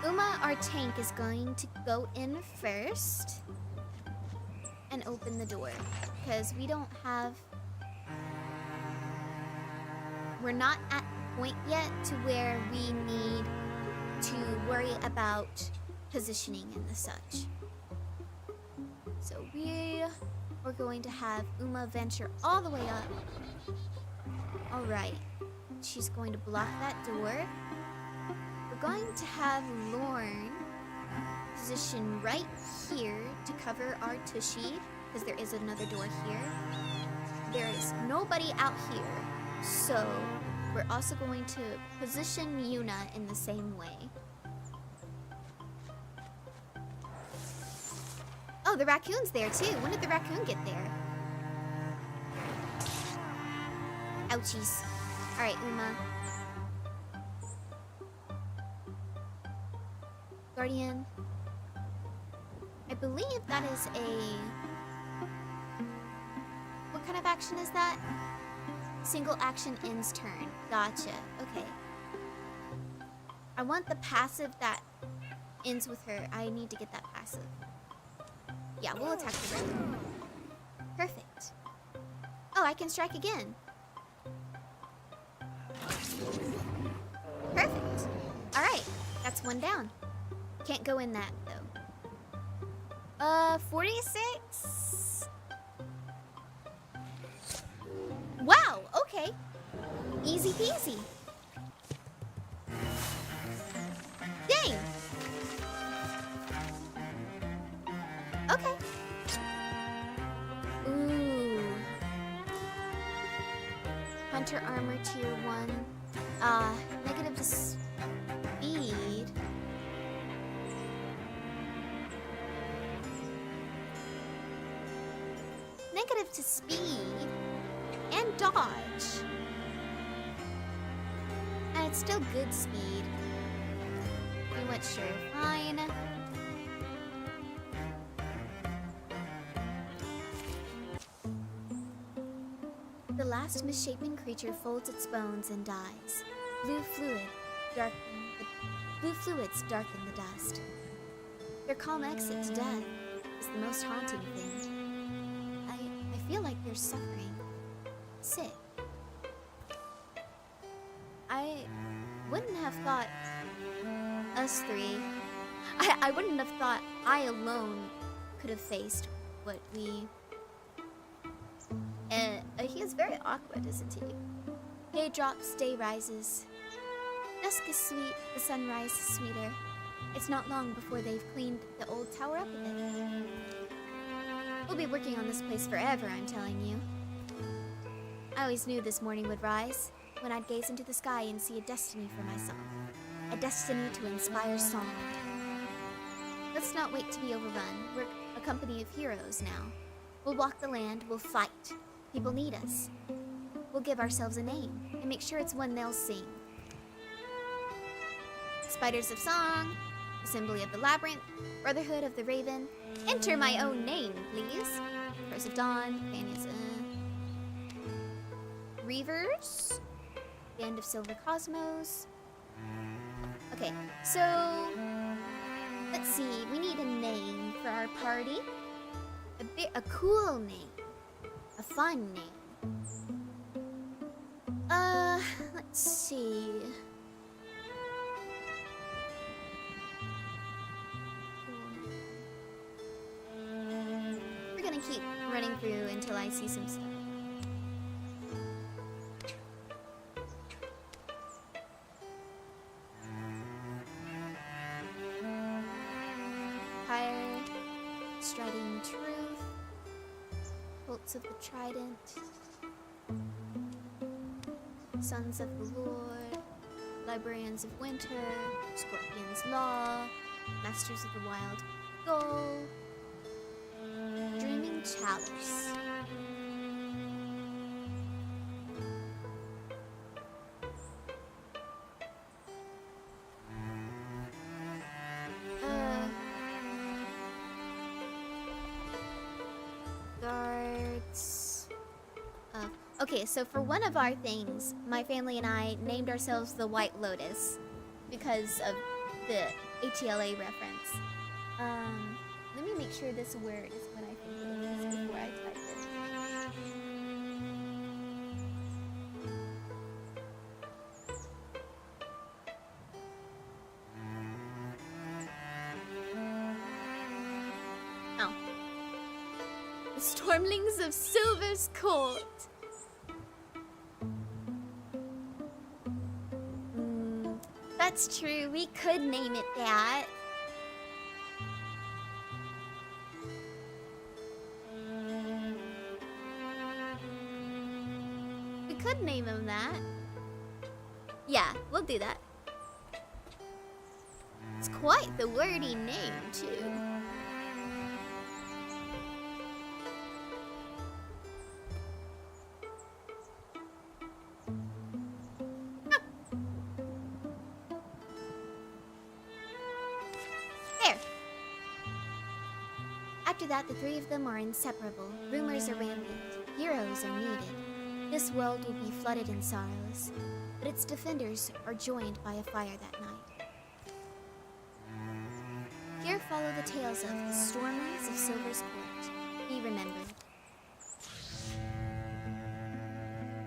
Uma, our tank, is going to go in first and open the door. Because we don't have... We're not at the point yet to where we need to worry about positioning and the such. So we are going to have Uma venture all the way up. Alright. She's going to block that door. We're going to have Lorne position right here to cover our Tushy, because there is another door here. There is nobody out here, so we're also going to position Yuna in the same way. Oh, the raccoon's there too. When did the raccoon get there? Ouchies. Alright, Uma. Guardian. I believe that is a... What kind of action is that? Single action ends turn. Gotcha. Okay. I want the passive that ends with her. I need to get that passive. Yeah, we'll attack the raccoon. Perfect. Oh, I can strike again. Perfect. Alright, that's one down. Can't go in that, though. 46? Wow, okay. Easy peasy. Dang. Okay. Ooh. Hunter armor tier 1. Negative to speed. Negative to speed and dodge. And it's still good speed. You went sure, fine. The last misshapen creature folds its bones and dies. Blue fluids darken the dust. Their calm exit to death is the most haunting thing. I feel like they're suffering. Sick. I wouldn't have thought us three... I wouldn't have thought I alone could have faced what we... he is very awkward, isn't he? Day drops, day rises. Dusk is sweet, the sunrise is sweeter. It's not long before they've cleaned the old tower up a bit. We'll be working on this place forever, I'm telling you. I always knew this morning would rise, when I'd gaze into the sky and see a destiny for myself. A destiny to inspire song. Let's not wait to be overrun. We're a company of heroes now. We'll walk the land, we'll fight. People need us. We'll give ourselves a name, and make sure it's one they'll sing. Spiders of Song, Assembly of the Labyrinth, Brotherhood of the Raven. Enter my own name, please. Curse of Dawn, Companions, Reavers, Band of Silver Cosmos. Okay, so let's see. We need a name for our party. A cool name, a fun name. Let's see. We're gonna keep running through until I see some stuff. Fire, Striding Truth, Bolts of the Trident. Sons of the Lord, Librarians of Winter, Scorpion's Law, Masters of the Wild Goal, Dreaming Chalice. Guards. Okay, so for one of our things, my family and I named ourselves the White Lotus because of the ATLA reference. Let me make sure this word is what I think it is before I type it. Oh. The Stormlings of Silver's Court. That's true, we could name it that. We could name him that. Yeah, we'll do that. It's quite the wordy name, too. After that, the three of them are inseparable. Rumors are rampant. Heroes are needed. This world will be flooded in sorrows, but its defenders are joined by a fire that night. Here follow the tales of the Stormlings of Silver's Court. Be remembered.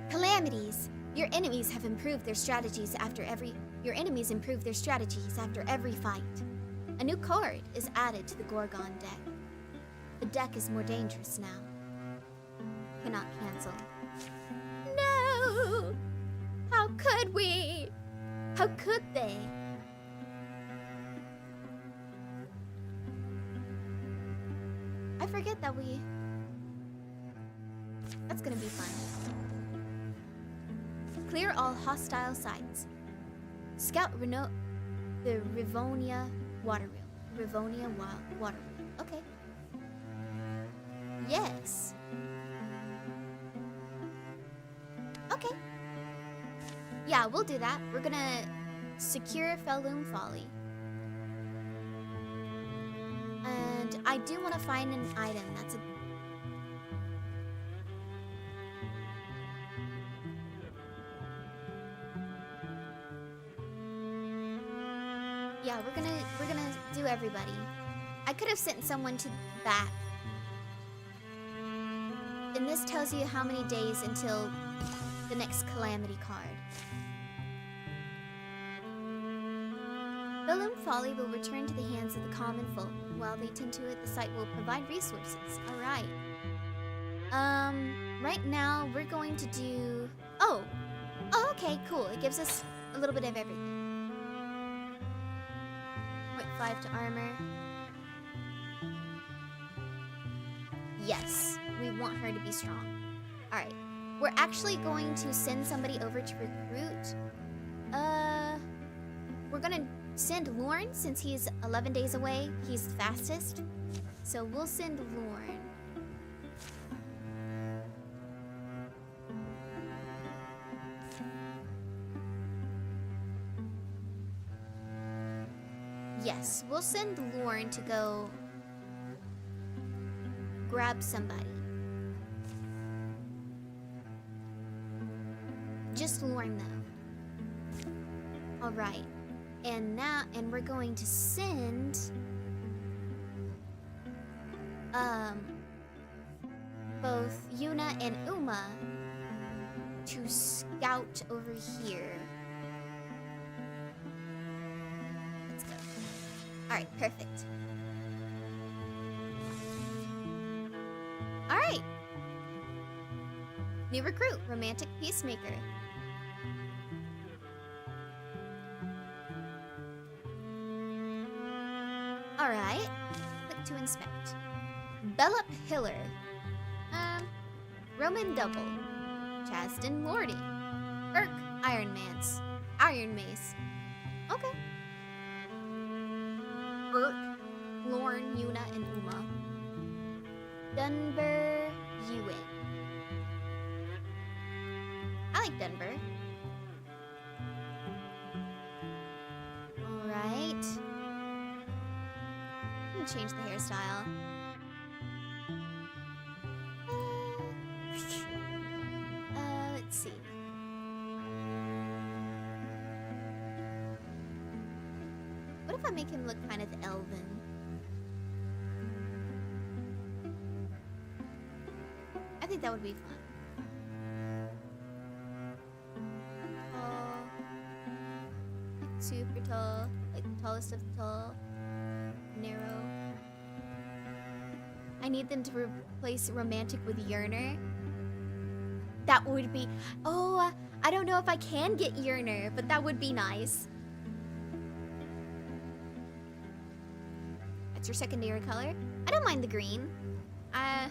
Calamities! Your enemies improve their strategies after every fight. A new card is added to the Gorgon deck. The deck is more dangerous now. Cannot cancel. No! How could we? How could they? I forget that we... That's gonna be fun. Clear all hostile sites. Scout the Rivonia water room. Water room. Okay. Yes. Okay. Yeah, we'll do that. We're gonna secure Felloon Folly. And I do want to find an item that's a... Yeah, we're gonna do everybody. I could have sent someone to back. And this tells you how many days until the next calamity card. Felloon Folly will return to the hands of the common folk. While they tend to it, the site will provide resources. Alright. Right now we're going to do... Oh, okay, cool. It gives us a little bit of everything. 0.5 to armor. Yes, we want her to be strong. Alright, we're actually going to send somebody over to recruit. We're gonna send Lorne since he's 11 days away. He's the fastest. So we'll send Lorne. Yes, we'll send Lorne to go grab somebody. Just Lorne though. Alright. And we're going to send both Yuna and Uma to scout over here. Let's go. Alright, perfect. Alright. New recruit, romantic peacemaker. Alright. Click to inspect. Bellup Hiller. Roman Double. Chaston Lordy. Urk Iron Mace. Okay. Bert, Lorne, Yuna, and Uma. Dunbar, Ewan. I like Dunbar. Alright. I'm gonna change the hairstyle. Let's see. What if I make him look kind of elven? I think that would be fun. Tall. Like super tall. Like the tallest of the tall. Narrow. I need them to replace romantic with yearner. That would be... Oh, I don't know if I can get yearner, but that would be nice. That's your secondary color. I don't mind the green. I'm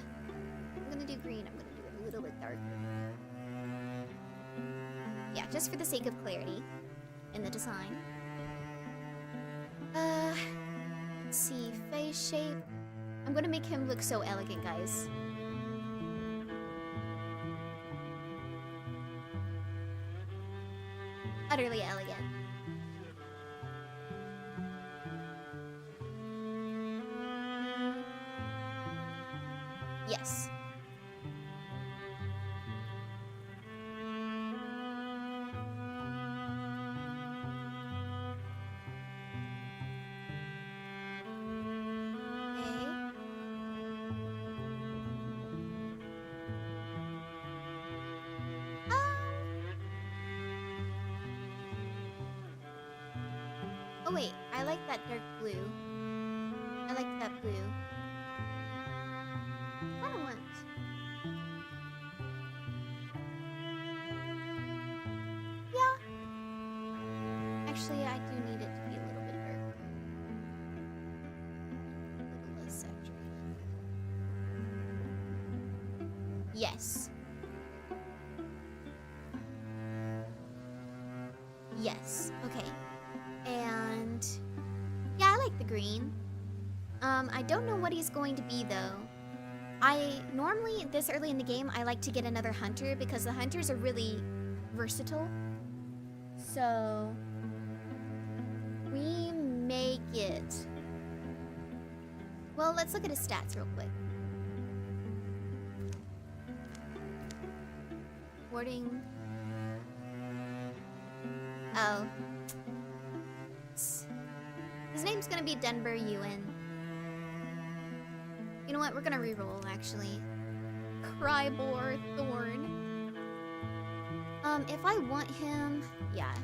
gonna do green. I'm gonna do it a little bit darker. Yeah, just for the sake of clarity in the design. Let's see, face shape. I'm gonna make him look so elegant, guys. Utterly elegant. Yes. Oh wait, I like that dark blue. I like that blue. I don't want. Yeah. Actually, I do need it to be a little bit darker. A little less saturated. Yes. Yes. Okay. And yeah, I like the green. I don't know what he's going to be though. I normally this early in the game I like to get another hunter because the hunters are really versatile. So we make it. Well, let's look at his stats real quick. Warding. Oh. His name's gonna be Dunbar Ewan. You know what? We're gonna reroll actually. Crybor Thorn. If I want him, yeah.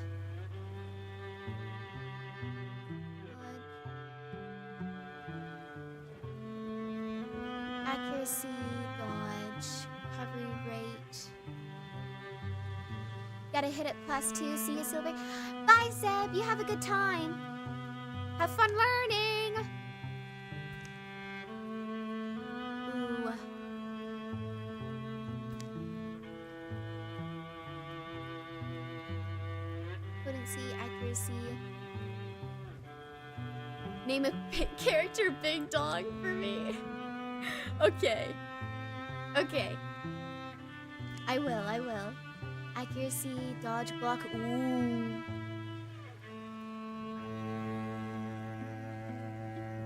Accuracy, dodge, recovery rate. Gotta hit it +2. See you, Silver. Bye, Zeb. You have a good time. Have fun learning! Ooh. Potency, accuracy. Name a character Big Dog for me. Okay. Okay. I will. Accuracy, dodge, block. Ooh.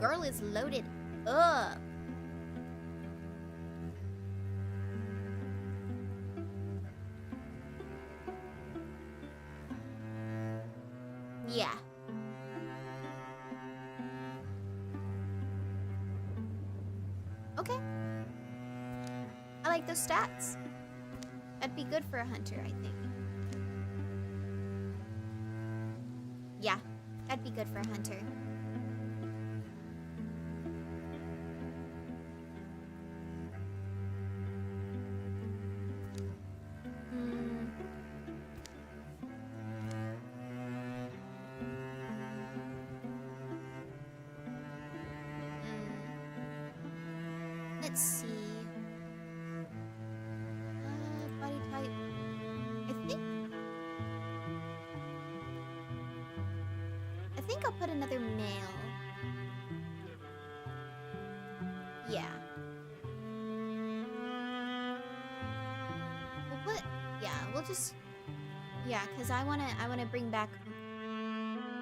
Girl is loaded up. Yeah. Okay. I like those stats. That'd be good for a hunter, I think. Yeah, that'd be good for a hunter. Let's see. Body type. I think. think I'll put another male. Yeah. We'll put, yeah, we'll just, yeah, because I wanna bring back,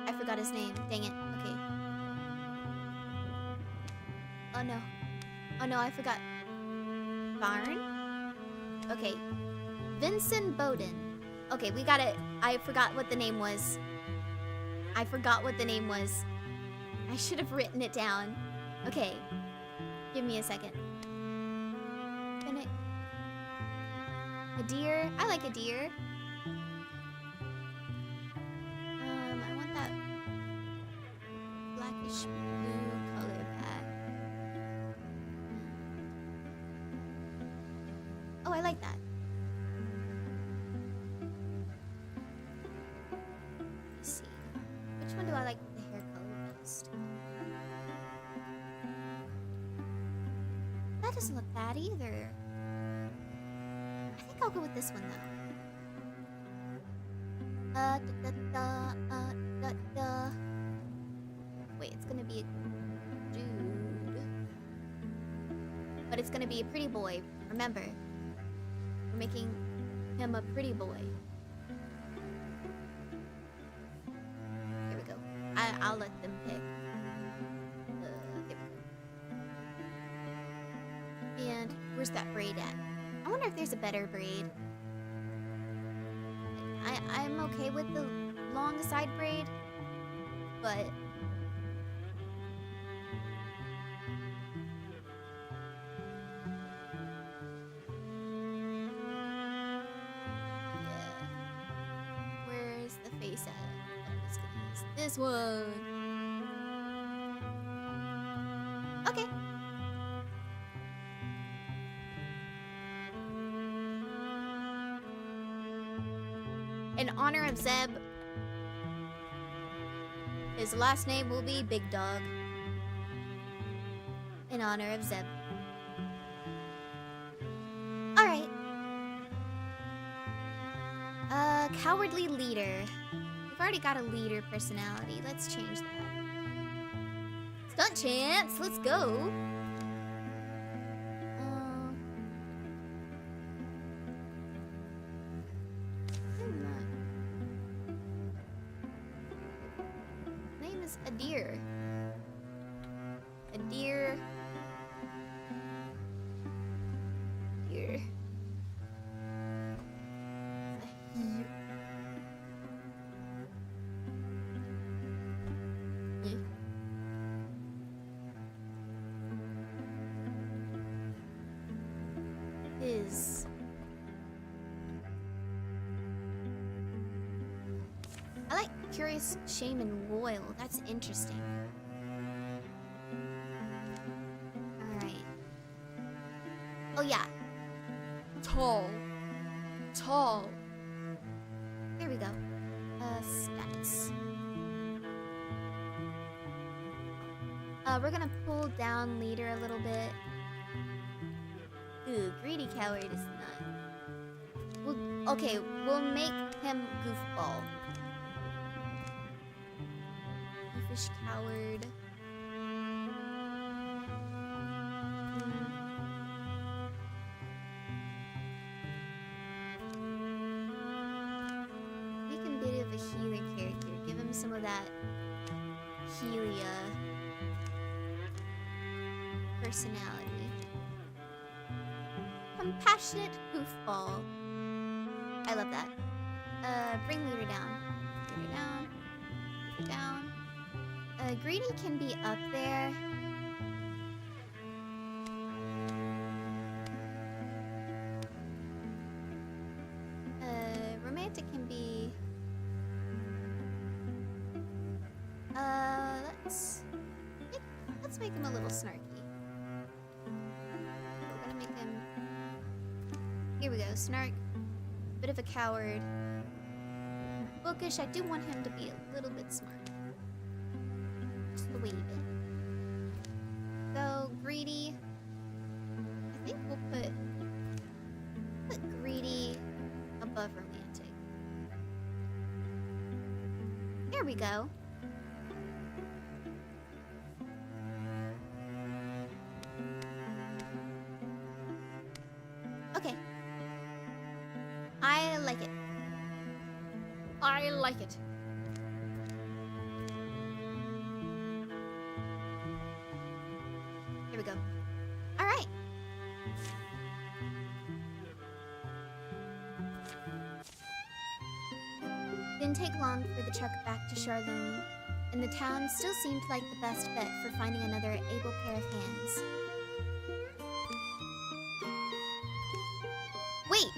I forgot his name, dang it, okay. Oh no, I forgot. Barn? Okay. Vincent Bowden. Okay, we gotta, I forgot what the name was. I should have written it down. Okay. Give me a second. A deer? I like a deer. I want that blackish blue color back. Oh, I like that. Let's see. Which one do I like the hair color best? That doesn't look bad either. I think I'll go with this one though. Wait, it's gonna be a dude. But it's gonna be a pretty boy. Remember, we're making him a pretty boy. Here we go. I'll let them pick. There we go. And where's that braid at? I wonder if there's a better braid. I'm okay with the long side braid, but yeah. Where's the face at? I'm just gonna use this one. Okay. In honor of Zeb, his last name will be Big Dog. In honor of Zeb. Alright. Cowardly leader. We've already got a leader personality. Let's change that. Stunt chance! Let's go! A deer. A deer. Deer. Is I like curious, shame, and loyal. That's interesting. Alright. Oh yeah. Tall. Tall. Here we go. Stats. We're gonna pull down leader a little bit. Ooh, greedy coward is not. Okay, we'll make him goofball. Fish coward. Make him a bit of a healer character. Give him some of that Helia personality. Compassionate goofball. I love that. Bring leader down. Leader down. Leader down. Greedy can be up there. Romantic can be. Let's make him a little snarky. We're gonna make him. Here we go, snark. Bit of a coward. Bookish. I do want him to be a little bit smart. Wee bit. So greedy. I think we'll put greedy above romantic. There we go. I like it. Here we go. All right. Didn't take long for the truck back to Charlone, and the town still seemed like the best bet for finding another able pair of hands. Wait!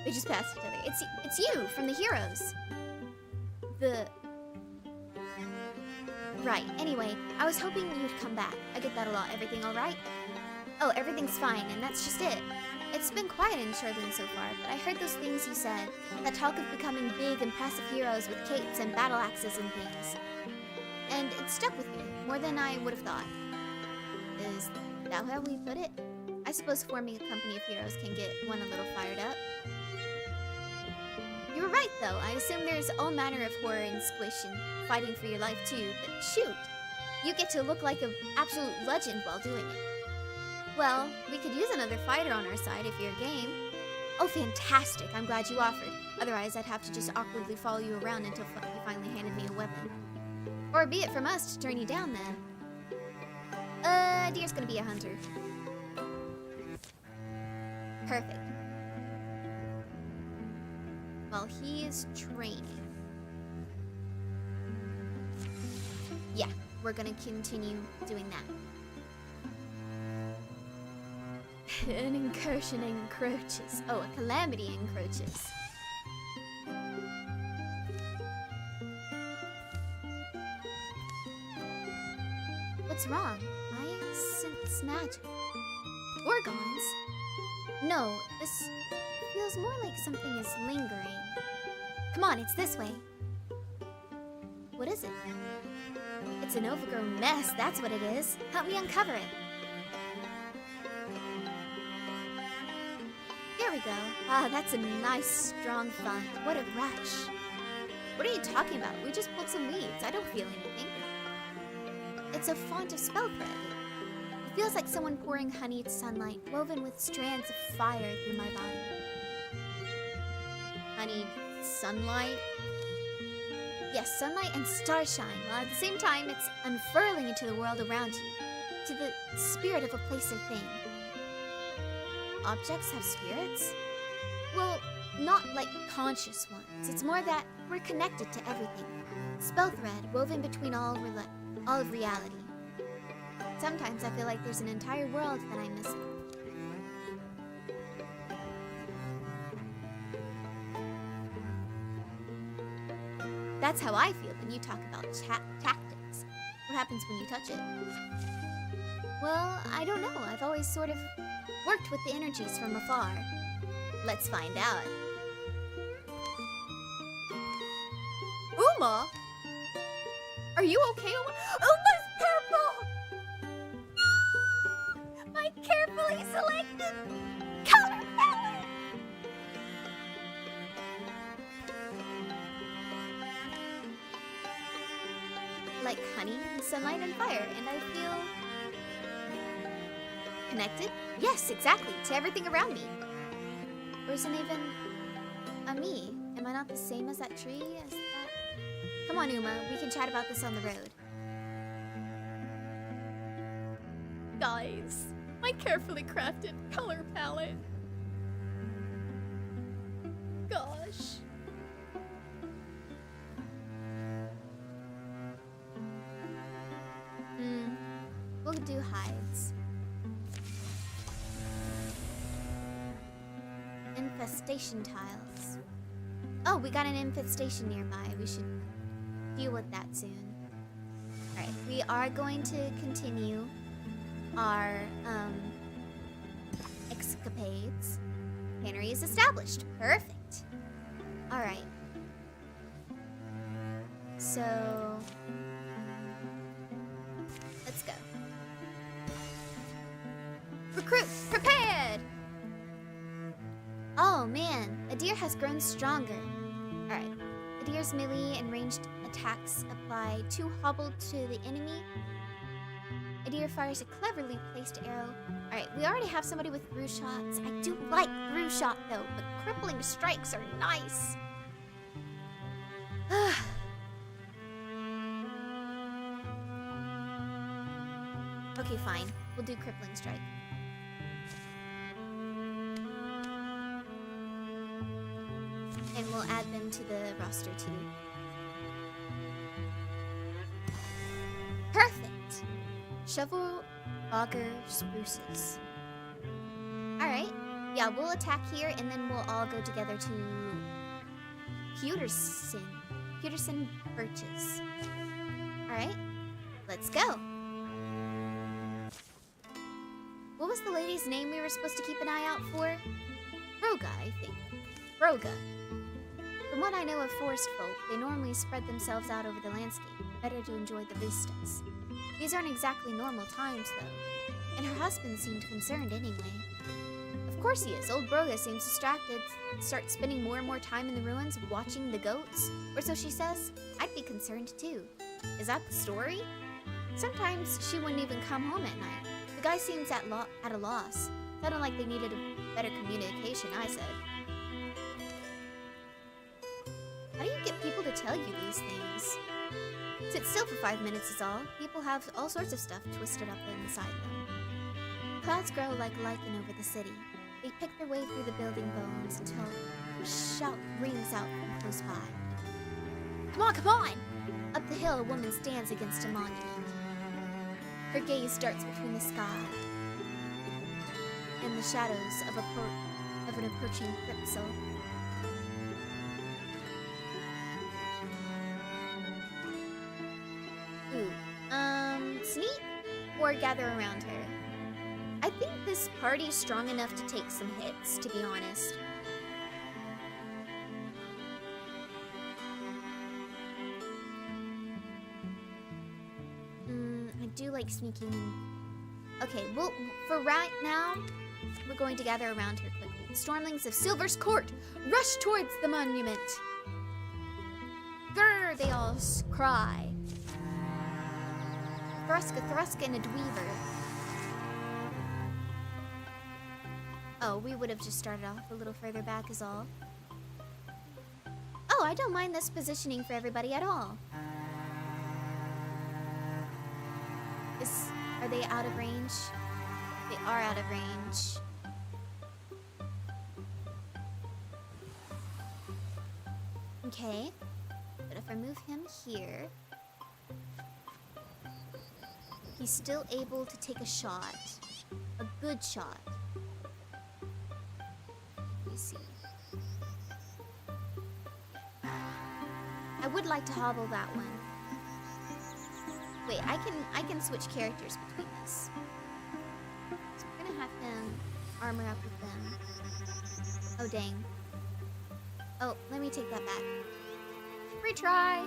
We just passed each other. It's you from the Heroes. Right. Anyway, I was hoping you'd come back. I get that a lot. Everything all right? Oh, everything's fine, and that's just it. It's been quiet in Charlene so far, but I heard those things you said. That talk of becoming big, impressive heroes with capes and battle axes and things. And it stuck with me, more than I would have thought. Is that how we put it? I suppose forming a company of heroes can get one a little fired up. You were right, though. I assume there's all manner of horror and squish and fighting for your life, too. But shoot, you get to look like an absolute legend while doing it. Well, we could use another fighter on our side if you're game. Oh, fantastic. I'm glad you offered. Otherwise, I'd have to just awkwardly follow you around until you finally handed me a weapon. Or be it from us to turn you down, then. Deer's gonna be a hunter. Perfect. While he is training. Yeah, we're gonna continue doing that. An incursion encroaches. Oh, a calamity encroaches. What's wrong? I sense magic. Gorgons? No, this feels more like something is lingering. Come on, it's this way. What is it? It's an overgrown mess, that's what it is. Help me uncover it. There we go. Ah, that's a nice, strong font. What a rush. What are you talking about? We just pulled some weeds. I don't feel anything. It's a font of spell thread. It feels like someone pouring honeyed sunlight woven with strands of fire through my body. Honeyed sunlight? Yes, sunlight and starshine, while at the same time it's unfurling into the world around you, to the spirit of a place or thing. Objects have spirits? Well, not like conscious ones. It's more that we're connected to everything. Spell thread woven between all of reality. Sometimes I feel like there's an entire world that I'm missing. That's how I feel when you talk about tactics. What happens when you touch it? Well, I don't know. I've always sort of worked with the energies from afar. Let's find out. Uma? Are you okay, Uma? Uma's purple! My carefully selected color palette! Like honey and sunlight and fire, and I feel connected? Yes, exactly, to everything around me. Or isn't even a me? Am I not the same as that tree? As that? Come on, Uma, we can chat about this on the road. Guys, my carefully crafted color palette. Gosh. We'll do hides. Infestation tiles. Oh, we got an infestation nearby. We should deal with that soon. Alright, we are going to continue our escapades. Cannery is established. Perfect. Alright. So let's go. Recruit prepared! Oh man, Adir has grown stronger. Alright, Adir's melee and ranged attacks apply 2 hobbled to the enemy. Adir fires a cleverly placed arrow. Alright, we already have somebody with through shots. I do like through shot though, but crippling strikes are nice. Okay, fine. We'll do crippling strike. And we'll add them to the roster too. Perfect! Shovel, auger, spruces. Alright. Yeah, we'll attack here and then we'll all go together to Peterson Birches. Alright. Let's go. What was the lady's name we were supposed to keep an eye out for? Broga, I think. Broga. From what I know of forest folk, they normally spread themselves out over the landscape, better to enjoy the vistas. These aren't exactly normal times, though, and her husband seemed concerned anyway. Of course he is. Old Broga seems distracted, starts spending more and more time in the ruins watching the goats, or so she says. I'd be concerned too. Is that the story? Sometimes she wouldn't even come home at night. The guy seems at a loss. Sounded like they needed a better communication, I said. How do you get people to tell you these things? Sit still for 5 minutes is all. People have all sorts of stuff twisted up inside them. Clouds grow like lichen over the city. They pick their way through the building bones until a shout rings out from close by. Come on, come on! Up the hill, a woman stands against a monument. Her gaze darts between the sky and the shadows of an approaching cryptsel. Sneak or gather around her. I think this party's strong enough to take some hits, to be honest. I do like sneaking in. Okay, well, for right now, we're going to gather around her quickly. The Stormlings of Silver's Court rush towards the monument. Grrr, they all cry. Thruska, and a dweaver. Oh, we would have just started off a little further back is all. Oh, I don't mind this positioning for everybody at all. Are they out of range? They are out of range. Okay. But if I move him here, he's still able to take a shot. A good shot. Let me see. I would like to hobble that one. Wait, I can switch characters between this. So we're gonna have him armor up with them. Oh dang. Oh, let me take that back. Retry!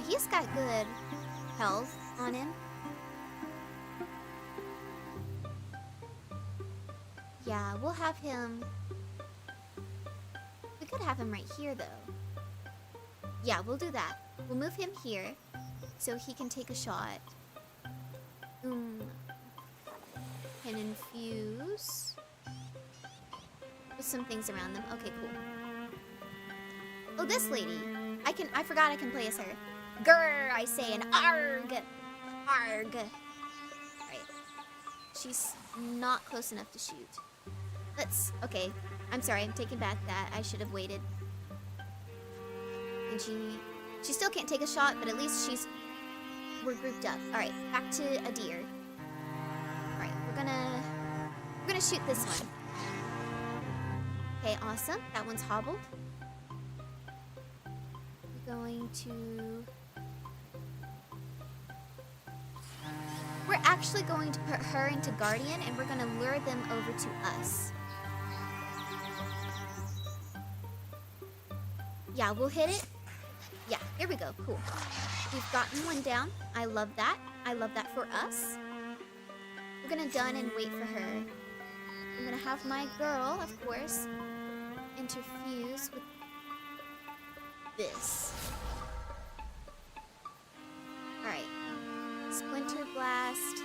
He's got good health on him. Yeah, we'll have him. We could have him right here, though. Yeah, we'll do that. We'll move him here so he can take a shot. Can infuse with some things around them. Okay, cool. Oh, this lady. I forgot I can play as her. Grr, I say an arg. Arg. Alright. She's not close enough to shoot. Okay. I'm sorry, I'm taking back that. I should have waited. And she still can't take a shot, but at least we're grouped up. Alright, back to a deer. Alright, we're gonna shoot this one. Okay, awesome. That one's hobbled. We're actually going to put her into Guardian, and we're going to lure them over to us. Yeah, we'll hit it. Yeah, here we go. Cool. We've gotten one down. I love that. I love that for us. We're going to done and wait for her. I'm going to have my girl, of course, interfuse with this. Alright. Splinter Blast,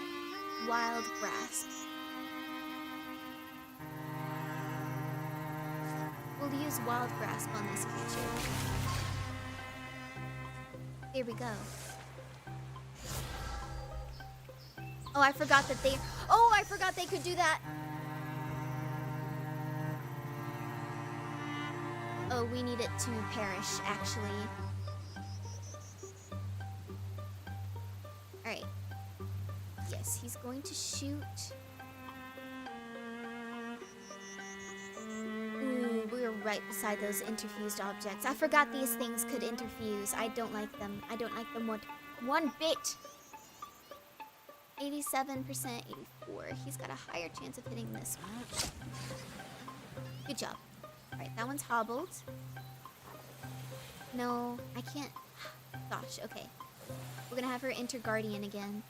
Wild Grasp. We'll use Wild Grasp on this creature. There we go. Oh, I forgot that they... Oh, I forgot they could do that! Oh, we need it to perish, actually. Alright. Yes, he's going to shoot... Ooh, we were right beside those interfused objects. I forgot these things could interfuse. I don't like them. I don't like them one bit. 87%, 84. He's got a higher chance of hitting this one. Good job. Alright, that one's hobbled. No, I can't. Gosh, okay. We're gonna have her enter Guardian again.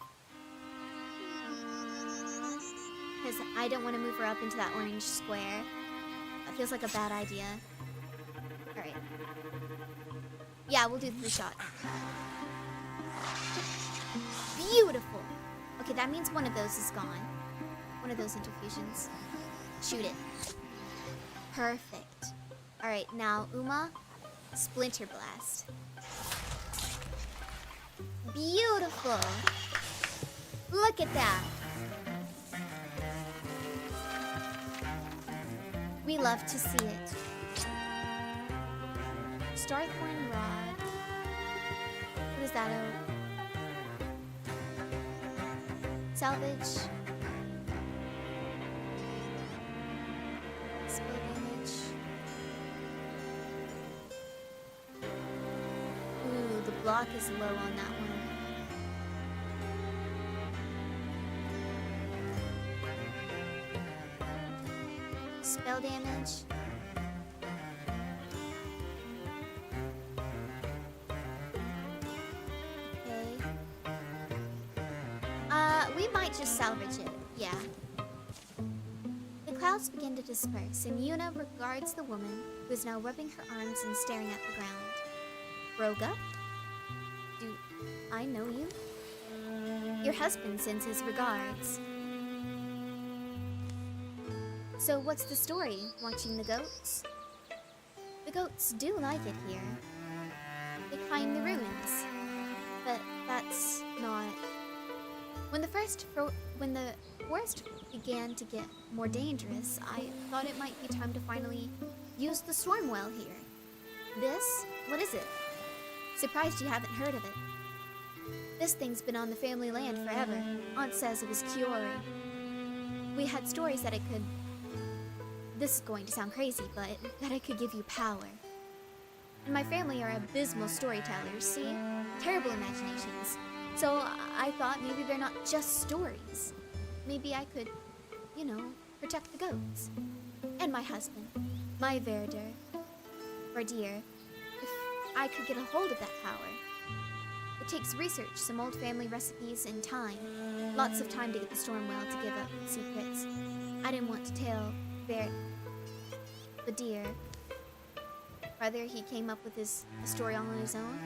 Because I don't want to move her up into that orange square. That feels like a bad idea. Alright. Yeah, we'll do 3 shots. Beautiful! Okay, that means one of those is gone. One of those interfusions. Shoot it. Perfect. Alright, now Uma, Splinter Blast. Beautiful! Look at that! We love to see it. Starthorn Rod. What is that? Salvage. Spell damage. Ooh, the block is low on that one. Spell damage. We might just salvage it, yeah. The clouds begin to disperse, and Yuna regards the woman, who is now rubbing her arms and staring at the ground. Broga? Do I know you? Your husband sends his regards. So what's the story, watching the goats? The goats do like it here. They climb the ruins. But that's not... When the forest began to get more dangerous, I thought it might be time to finally use the storm well here. This? What is it? Surprised you haven't heard of it. This thing's been on the family land forever. Aunt says it was Kiori. We had stories that it could... This is going to sound crazy, but that it could give you power. And my family are abysmal storytellers, see? Terrible imaginations. So I thought maybe they're not just stories. Maybe I could, you know, protect the goats. And my husband, my Verder. Verdier. If I could get a hold of that power. It takes research, some old family recipes, and time. Lots of time to get the storm well to give up secrets. I didn't want to tell Verdier. Whether he came up with the story all on his own.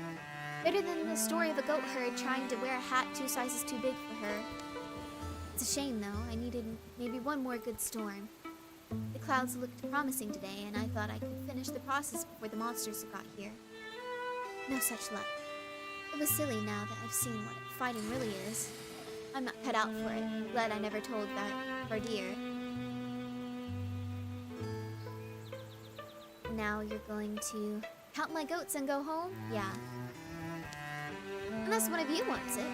Better than the story of a goat herd trying to wear a hat 2 sizes too big for her. It's a shame, though. I needed maybe one more good storm. The clouds looked promising today, and I thought I could finish the process before the monsters got here. No such luck. It was silly now that I've seen what fighting really is. I'm not cut out for it. Glad I never told that Bardier. Now you're going to count my goats and go home? Yeah. Unless one of you wants it.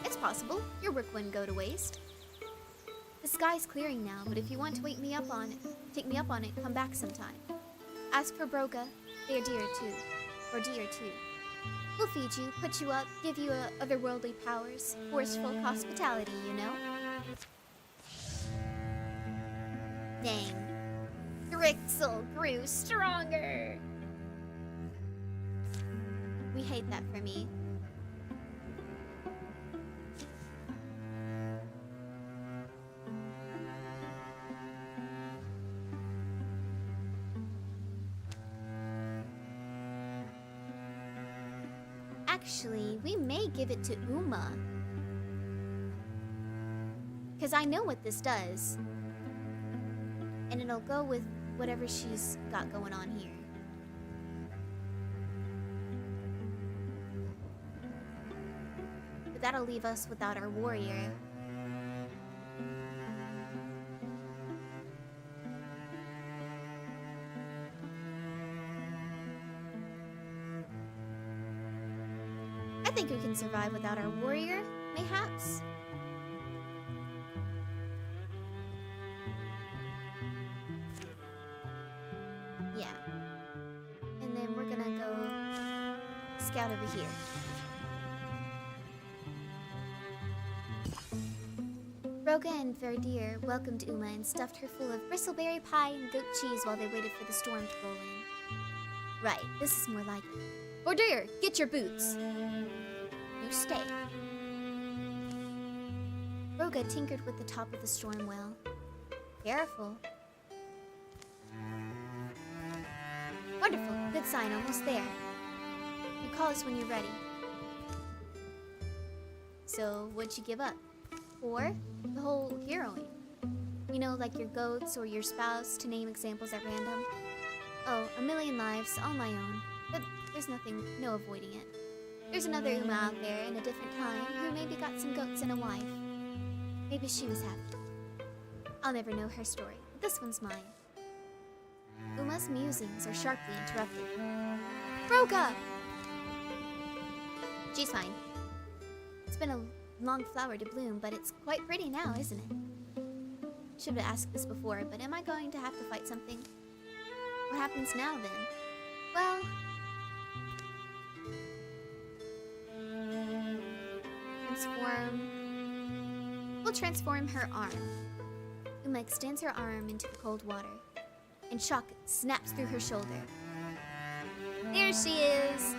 It's possible. Your work wouldn't go to waste. The sky's clearing now, but if you want to take me up on it, come back sometime. Ask for Broga. They're dear too. Or dear too. We'll feed you, put you up, give you otherworldly powers. Forceful hospitality, you know? Dang. Grixel grew stronger! We hate that for me. Actually, we may give it to Uma. Because I know what this does. And it'll go with whatever she's got going on here. But that'll leave us without our warrior. I think we can survive without our warrior, mayhaps. Yeah. And then we're gonna go scout over here. Roga and Verdir welcomed Uma and stuffed her full of bristleberry pie and goat cheese while they waited for the storm to roll in. Right, this is more like it. Verdir, get your boots. You stay. Roga tinkered with the top of the storm well. Careful. Wonderful, good sign, almost there. You call us when you're ready. So, what'd you give up? Or the whole heroing? You know, like your goats or your spouse, to name examples at random. Oh, a million lives, all my own. But there's no avoiding it. There's another Uma out there in a different time who maybe got some goats and a wife. Maybe she was happy. I'll never know her story, but this one's mine. Uma's musings are sharply interrupted. Roga! She's fine. It's been a long flower to bloom, but it's quite pretty now, isn't it? Should have asked this before, but am I going to have to fight something? What happens now, then? Well... We'll transform her arm. Uma extends her arm into the cold water, and shock snaps through her shoulder. There she is!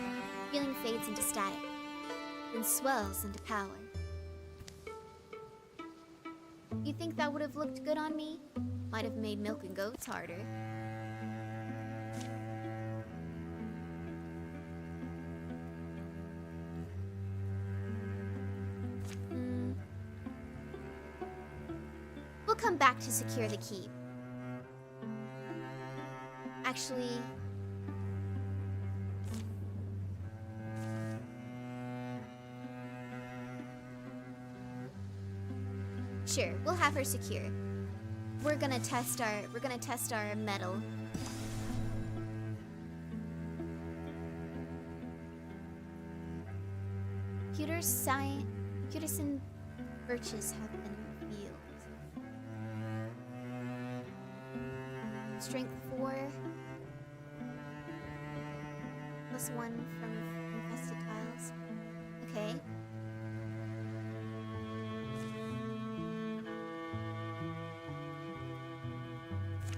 Feeling fades into static, then swells into power. You think that would have looked good on me? Might have made milking goats harder. We'll come back to secure the keep. Actually... Sure, we'll have her secure. We're gonna test our metal. Pewterson birches have been revealed. Strength 4. +1 from infested tiles. Okay.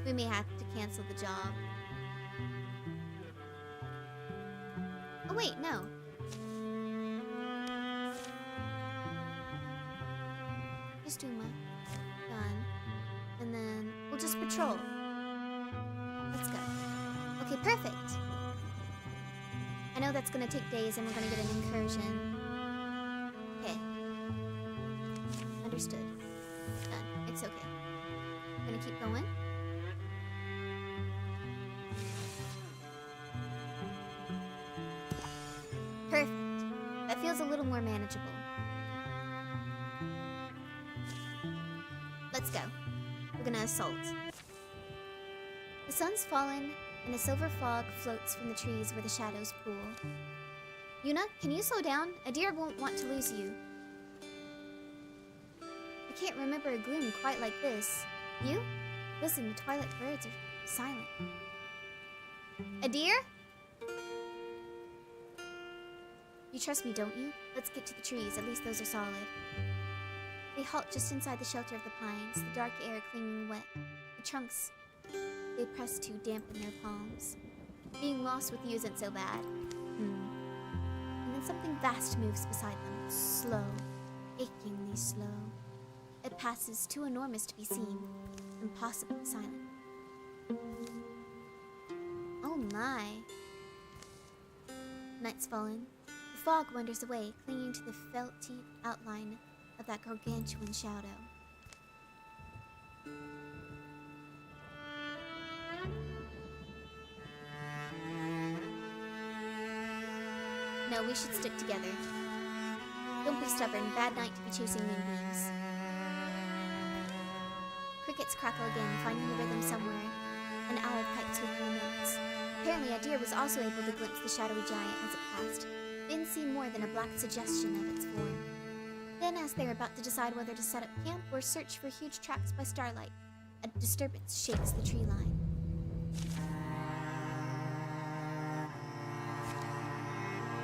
We may have to cancel the job. Oh wait, no. Just Uma. Done. And then we'll just patrol. Let's go. Okay, perfect. I know that's gonna take days and we're gonna get an incursion. Okay. Understood. Done. It's okay. I'm gonna keep going. Perfect. That feels a little more manageable. Let's go. We're gonna assault. The sun's fallen, and a silver fog floats from the trees where the shadows pool. Yuna, can you slow down? A deer won't want to lose you. I can't remember a gloom quite like this. You? Listen, the twilight birds are silent. A deer? You trust me, don't you? Let's get to the trees, at least those are solid. They halt just inside the shelter of the pines, the dark air clinging wet. The trunks they press to dampen their palms. Being lost with you isn't so bad. And then something vast moves beside them, slow, achingly slow. It passes too enormous to be seen, impossibly silent. Oh my. Night's fallen. The fog wanders away, clinging to the felty outline of that gargantuan shadow. No, we should stick together. Don't be stubborn. Bad night to be chasing moonbeams. Crickets crackle again, finding the rhythm somewhere. An owl pipes with low notes. Apparently, a deer was also able to glimpse the shadowy giant as it passed. They didn't see more than a black suggestion of its form. Then, as they were about to decide whether to set up camp or search for huge tracks by starlight, a disturbance shakes the tree line.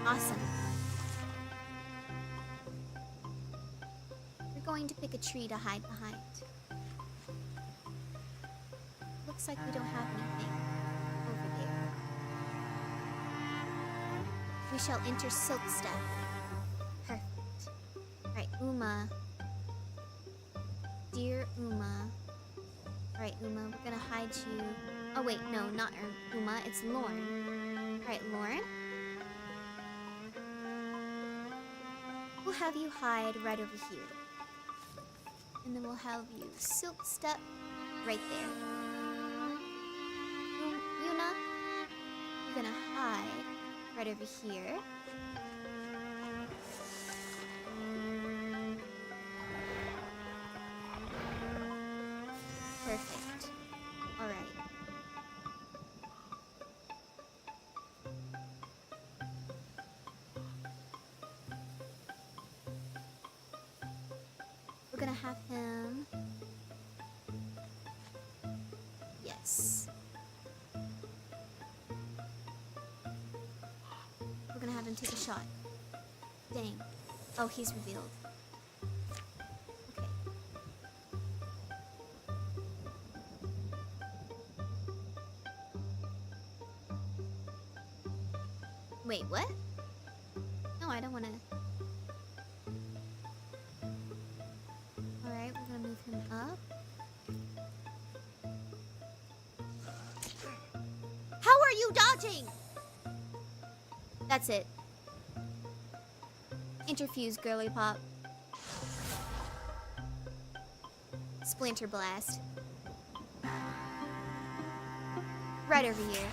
Awesome. We're going to pick a tree to hide behind. Looks like we don't have anything over there. We shall enter Silk Step. Perfect. Alright, Uma. Dear Uma. Alright, Uma, we're gonna hide you. Oh wait, no, not Uma, it's Lauren. Alright, Lauren. We'll have you hide right over here. And then we'll have you Silk Step right there. Yuna, you're gonna hide right over here. Perfect. Alright. We're gonna have him... Yes. We're gonna have him take a shot. Dang. Oh, he's revealed. Okay. Wait, what? No, I don't wanna... Alright, we're gonna move him up. How are you dodging? That's it. Interfuse, girly pop. Splinter blast. Right over here.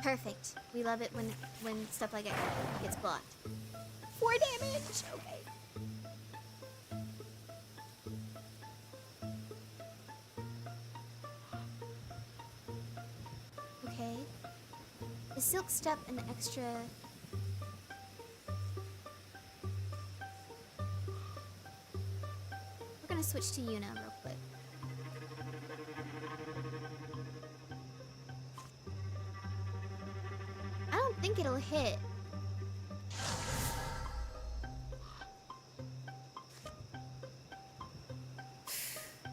Perfect. We love it when stuff like that gets blocked. 4 damage. Okay. Okay. Is Silk Step an extra? We're gonna switch to Yuna real quick. I don't think it'll hit.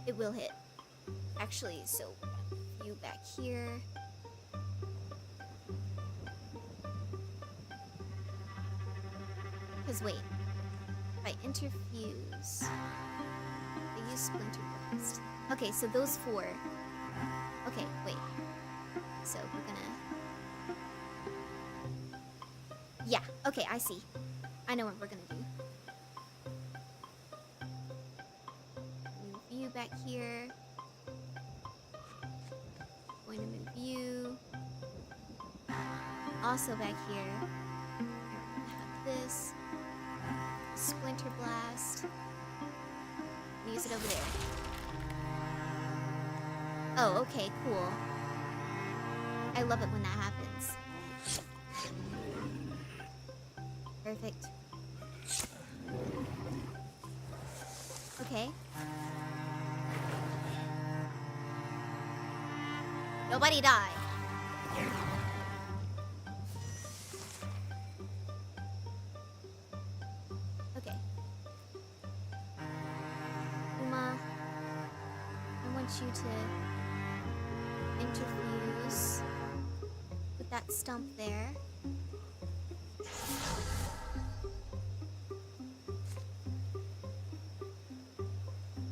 It will hit. Actually, so you back here. Because wait, if I interfuse, I use Splinter Blast. Okay, so those 4. Okay, wait. So we're gonna... Yeah, okay, I see. I know what we're gonna do. Move you back here. Going to move you. Also back here. We're gonna have this. Splinter Blast. Use it over there. Oh, okay, cool. I love it when that happens. Perfect. Okay. Nobody die. Okay. Uma, I want you to interfuse with that stump there.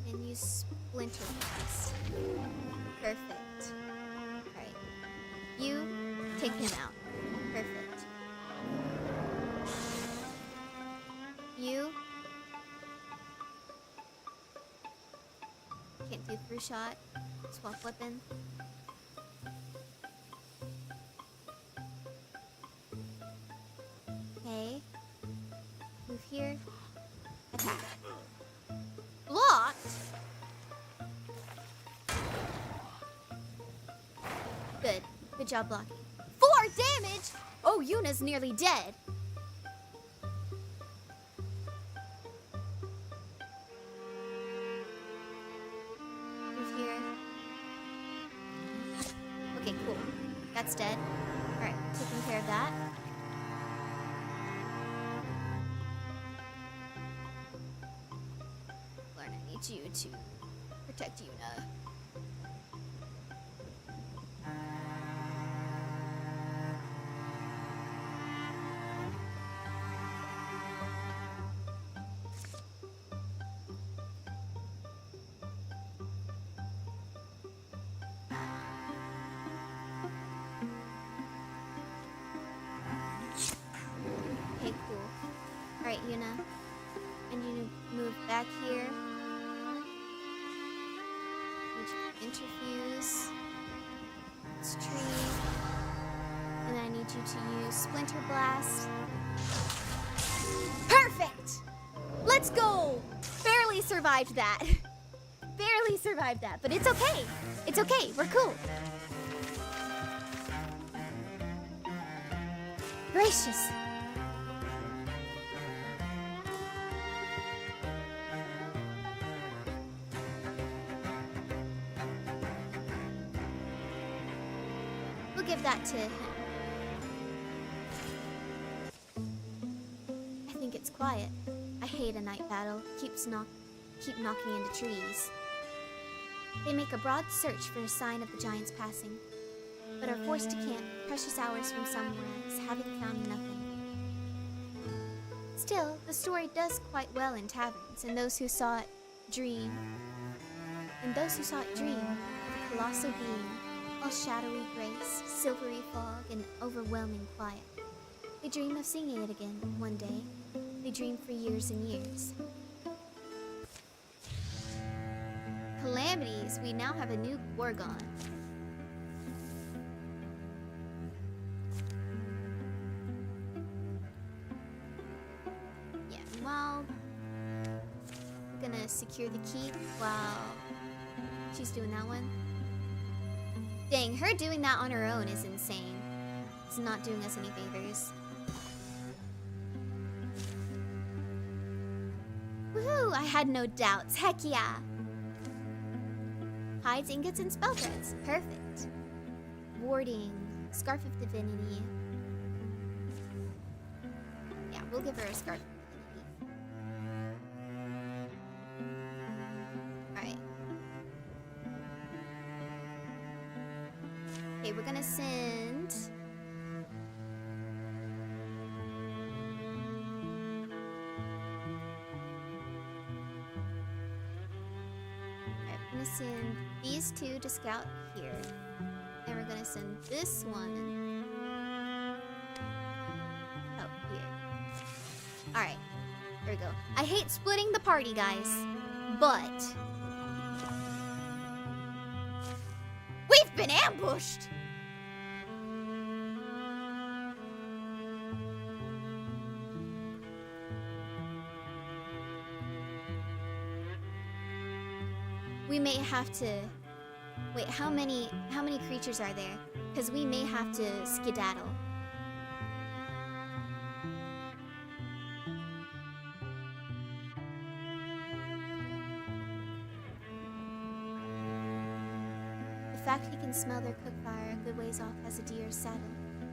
And use Splinter Blast. Perfect. Alright. You take him out. Perfect. You sniper shot. Swap weapon. Okay. Move here. Attack. Blocked? Good. Good job blocking. 4 damage? Oh, Yuna's nearly dead. Move here. Okay, cool. That's dead. Alright, taking care of that. Lauren, I need you to protect Yuna. Okay, cool. Alright, Yuna. And you move back here. Need you to interfuse this tree. And then I need you to use Splinter Blast. Perfect! Let's go! Barely survived that. Barely survived that, but it's okay. It's okay, we're cool. Gracious. We'll give that to him. I think it's quiet. I hate a night battle. Keep knocking into trees. They make a broad search for a sign of the giants passing, but are forced to camp precious hours from sunrise, having found nothing. Still, the story does quite well in taverns, and those who saw it dream. And those who saw it dream of a colossal being, all shadowy grace, silvery fog, and overwhelming quiet. They dream of seeing it again one day. They dream for years and years. Calamities, we now have a new Gorgon. Yeah, well, I'm gonna secure the keep while she's doing that one. Dang, her doing that on her own is insane. It's not doing us any favors. Woohoo! I had no doubts. Heck yeah! Hides, ingots, and spell threads. Perfect. Warding. Scarf of Divinity. Yeah, we'll give her a Scarf of Divinity. Alright. Okay, we're gonna send... I'm gonna send these two to scout here. And we're gonna send this one out here. Alright, there we go. I hate splitting the party, guys, but we've been ambushed! We may have to... Wait, how many creatures are there? Because we may have to skedaddle. The fact he can smell their cook fire a good ways off has a deer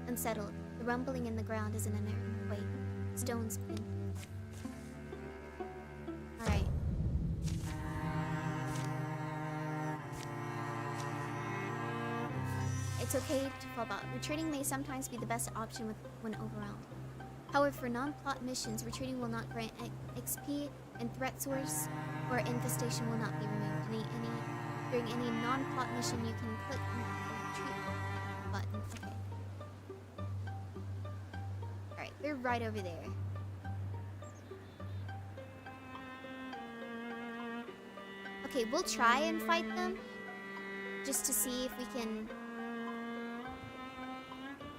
unsettled. The rumbling in the ground is an earthquake. Stones spin. Alright. It's okay to fall back. Retreating may sometimes be the best option when overwhelmed. However, for non-plot missions, retreating will not grant XP, and threat source or infestation will not be removed. During any non-plot mission, you can click the retreat button. Okay. Alright, they're right over there. Okay, we'll try and fight them. Just to see if we can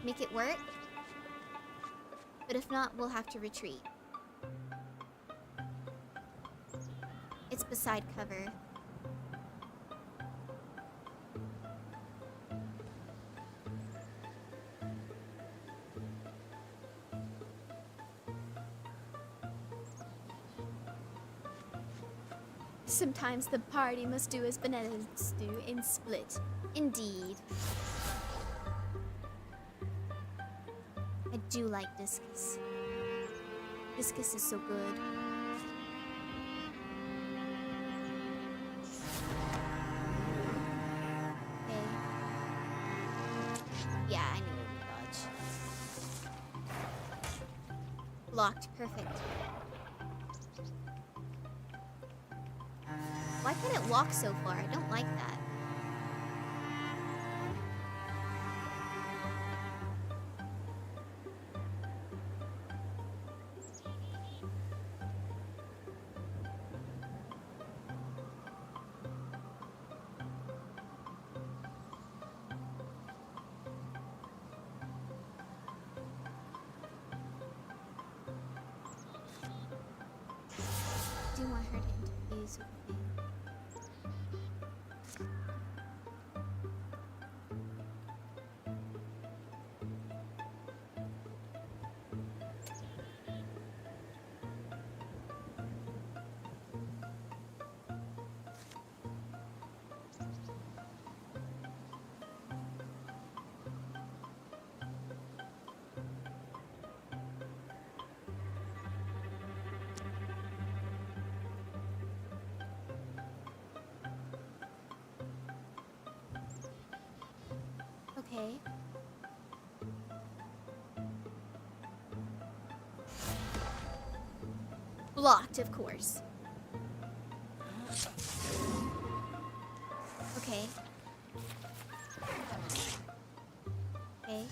make it work. But if not, we'll have to retreat. It's beside cover. Sometimes the party must do as bananas do and split. Indeed. I do like discus. Discus is so good. Okay. Yeah, I knew it would dodge. Blocked. Perfect. Why can't it walk so far? I don't like that. Do you want her to interfuse with me? Okay. Blocked, of course. Okay. Okay.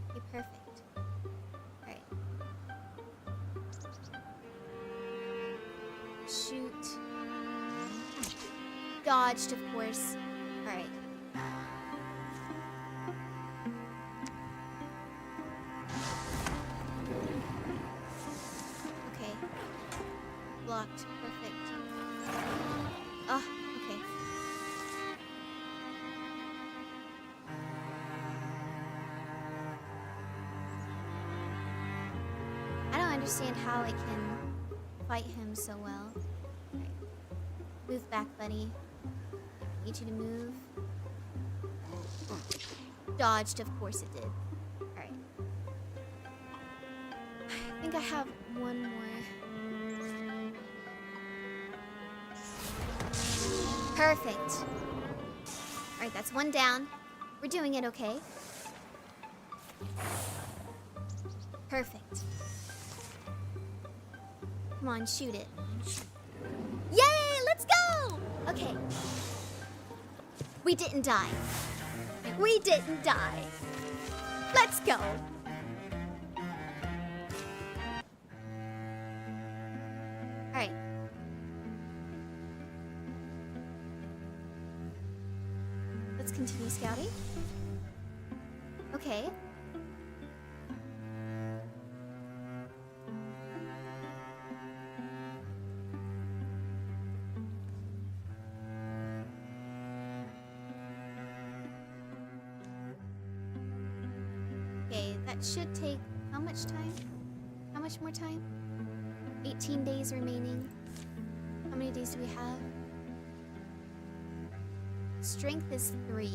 Okay, perfect. Alright. Shoot. Dodged, of course. Alright. Okay. Blocked. Perfect. Ah, okay. I don't understand how I can fight him so well. Alright. Move back, buddy. Need you to move. Dodged, of course it did. Alright. I think I have one more. Perfect. Alright, that's one down. We're doing it okay. Perfect. Come on, shoot it. Yay! Let's go! Okay. We didn't die. We didn't die. Let's go. Alright. Let's continue scouting. Okay. Okay, that should take how much time? How much more time? 18 days remaining. How many days do we have? Strength is 3.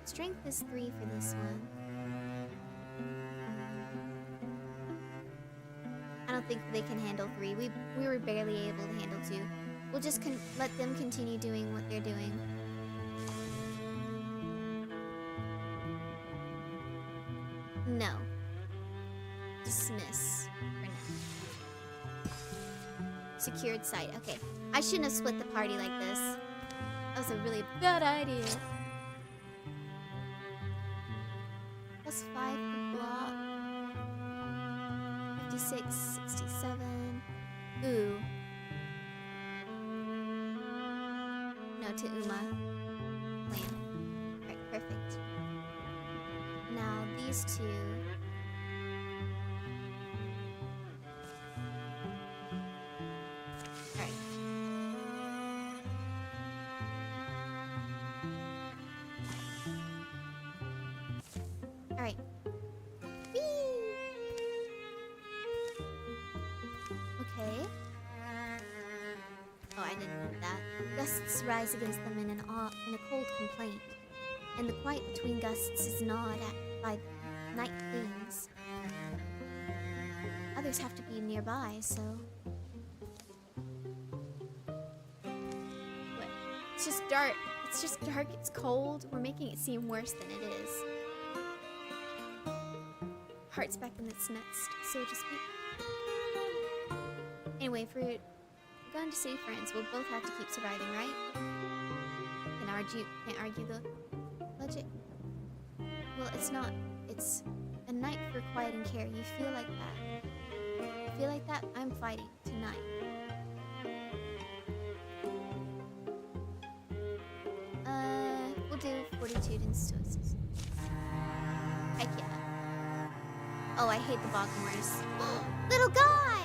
Strength is 3 for this one. I don't think they can handle 3. We were barely able to handle 2. We'll just let them continue doing what they're doing. No. Dismiss for now. Secured site. Okay. I shouldn't have split the party like this. That was a really bad idea. +5 per block. 56, 67. Ooh. No, to Uma. Plan. Alright, perfect. Now these two. Alright. Alright. Okay. Oh, I didn't need that. Gusts rise against them in a cold complaint, and the quiet between gusts is gnawed at by night things. Others have to be nearby, so... What? It's just dark. It's just dark, it's cold. We're making it seem worse than it is. Heart's back in its nest, so to speak. Anyway, if we're going to save friends, we'll both have to keep surviving, right? Can't argue the logic. Well, it's not. It's a night for quiet and care. You feel like that. You feel like that? I'm fighting tonight. We'll do fortitude and stoicism. Heck yeah. Oh, I hate the Bogmores. Little guy!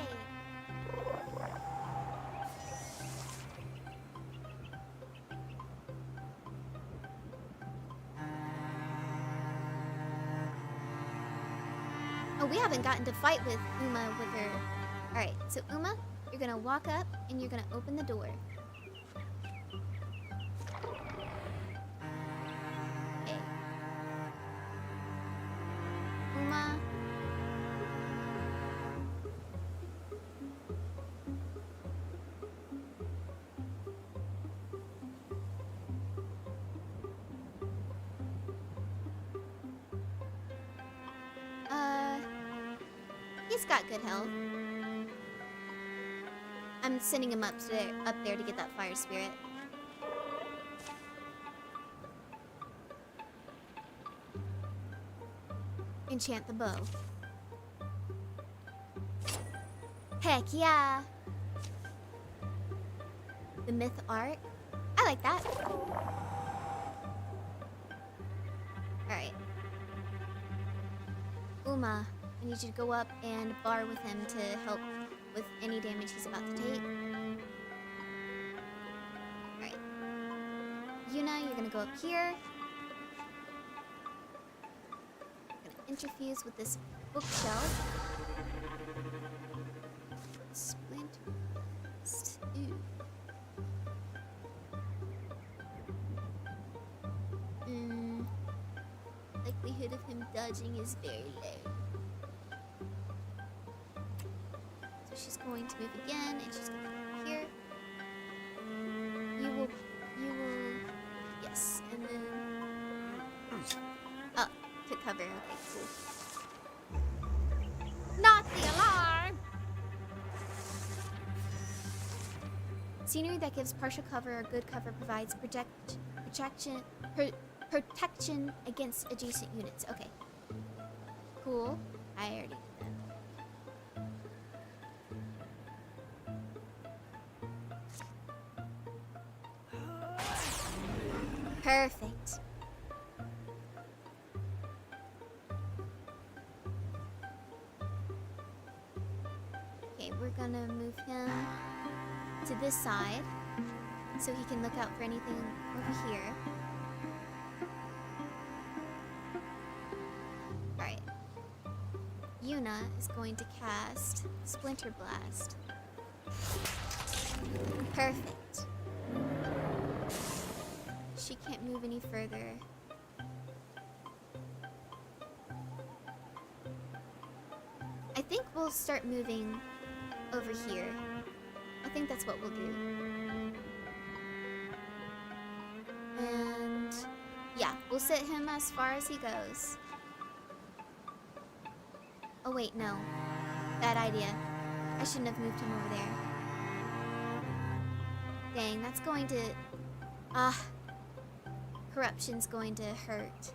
Oh, we haven't gotten to fight with Uma with her. Alright, so Uma, you're gonna walk up and you're gonna open the door. Okay. Uma. He's got good health. I'm sending him up there to get that fire spirit. Enchant the bow. Heck yeah! The myth art. I like that. Alright. Uma, I need you to go up and bar with him to help with any damage he's about to take. Alright. Yuna, you're gonna go up here. Gonna interfuse with this bookshelf. Splinter. Ooh. Likelihood of him dodging is very low. So she's going to move again, and she's going to move here. You will, yes, and then, oh, took cover, okay, cool. Not the alarm! Scenery that gives partial cover or good cover provides protection against adjacent units. Okay. Cool. I already did that. Perfect. Okay, we're gonna move him to this side so he can look out for anything over here. Alright. Yuna is going to cast Splinter Blast. Perfect. She can't move any further. I think we'll start moving over here. I think that's what we'll do. And yeah, we'll set him as far as he goes. Oh wait, no. Bad idea. I shouldn't have moved him over there. Dang, that's going to... corruption's going to hurt.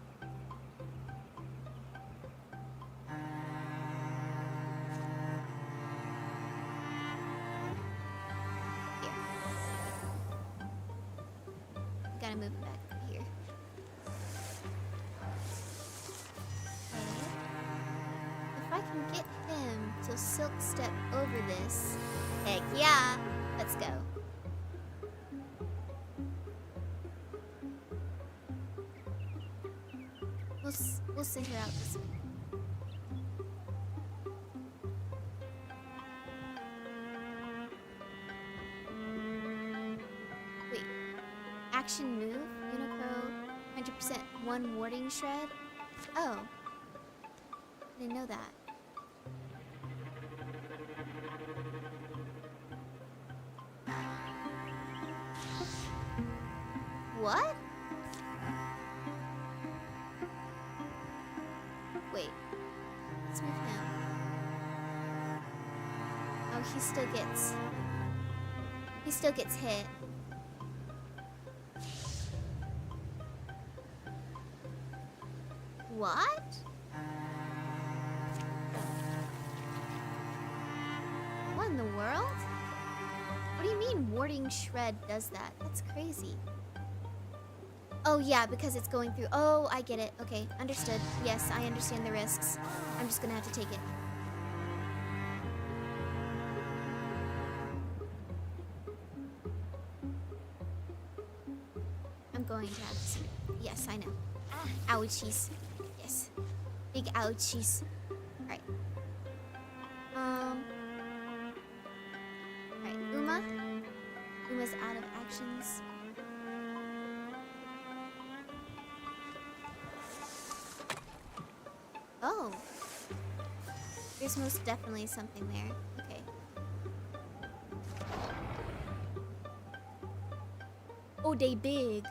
till Silk step over this. Heck yeah! Let's go. We'll send her out this way. Wait. Action move? Unicro 100% one warding shred? Oh. I didn't know that. What? Wait. Let's move him. Oh, he still gets hit. What? What in the world? What do you mean warding shred does that? That's crazy. Oh yeah, because it's going through. Oh, I get it. Okay, understood. Yes, I understand the risks. I'm just gonna have to take it. I'm going to have to. Yes, I know. Ouchies. Yes. Big ouchies. Alright. Alright, Uma. Uma's out of actions. Oh. There's most definitely something there. Okay. Oh, they big.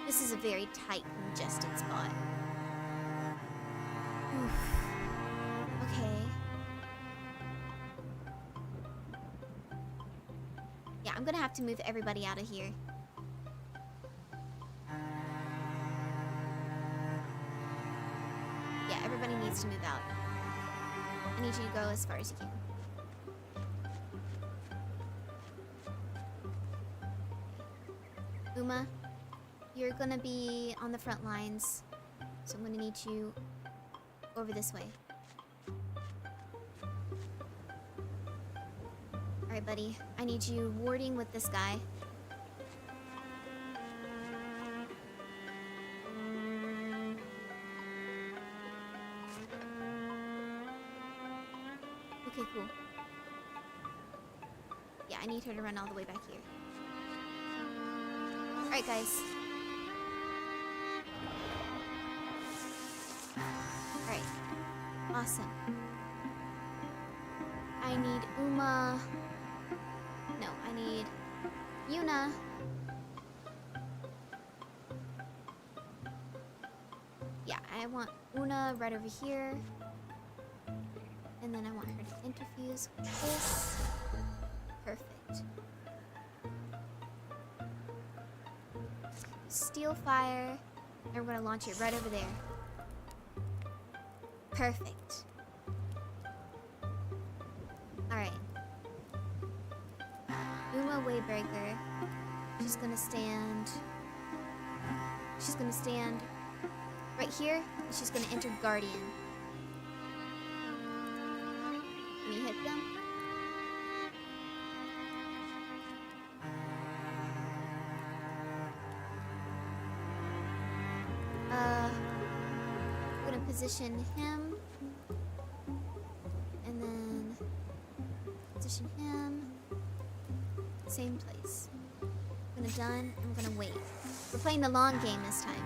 This is a very tight, congested spot. Oof. Okay. Yeah, I'm gonna have to move everybody out of here. Yeah, everybody needs to move out. I need you to go as far as you can. Uma, you're gonna be on the front lines, so I'm gonna need you over this way. Alright, buddy. I need you warding with this guy. Okay, cool. Yeah, I need her to run all the way back here. Alright, guys. Alright. Awesome. I need Uma. No, I need Yuna. Yeah, I want Una right over here. And then I want her to interfuse with this. Perfect. Steel fire. And we're gonna launch it right over there. Perfect. Alright. Uma Waybreaker. She's gonna stand right here, and she's gonna enter Guardian. Can you hit them? We're gonna position him, and then position him. Same place. We're gonna done, and we're gonna wait. We're playing the long game this time.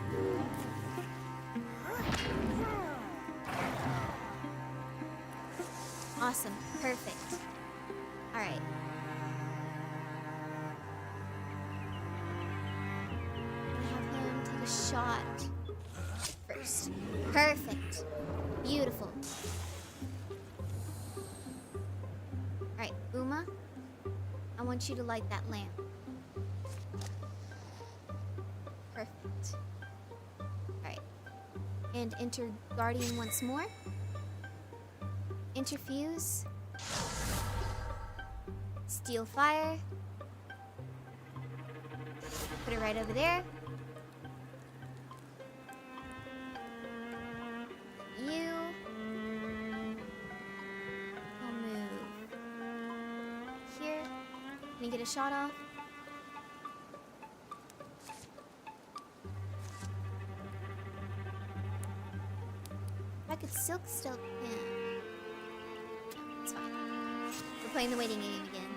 Awesome. Perfect. Alright. I'm gonna have him take a shot first. Perfect. Beautiful. Alright, Uma. I want you to light that lamp. Perfect. Alright. And enter Guardian once more. Interfuse. Steal fire. Put it right over there. You. I'll move here. Can you get a shot off? If I could silk stealth him. It's fine. We're playing the waiting game again.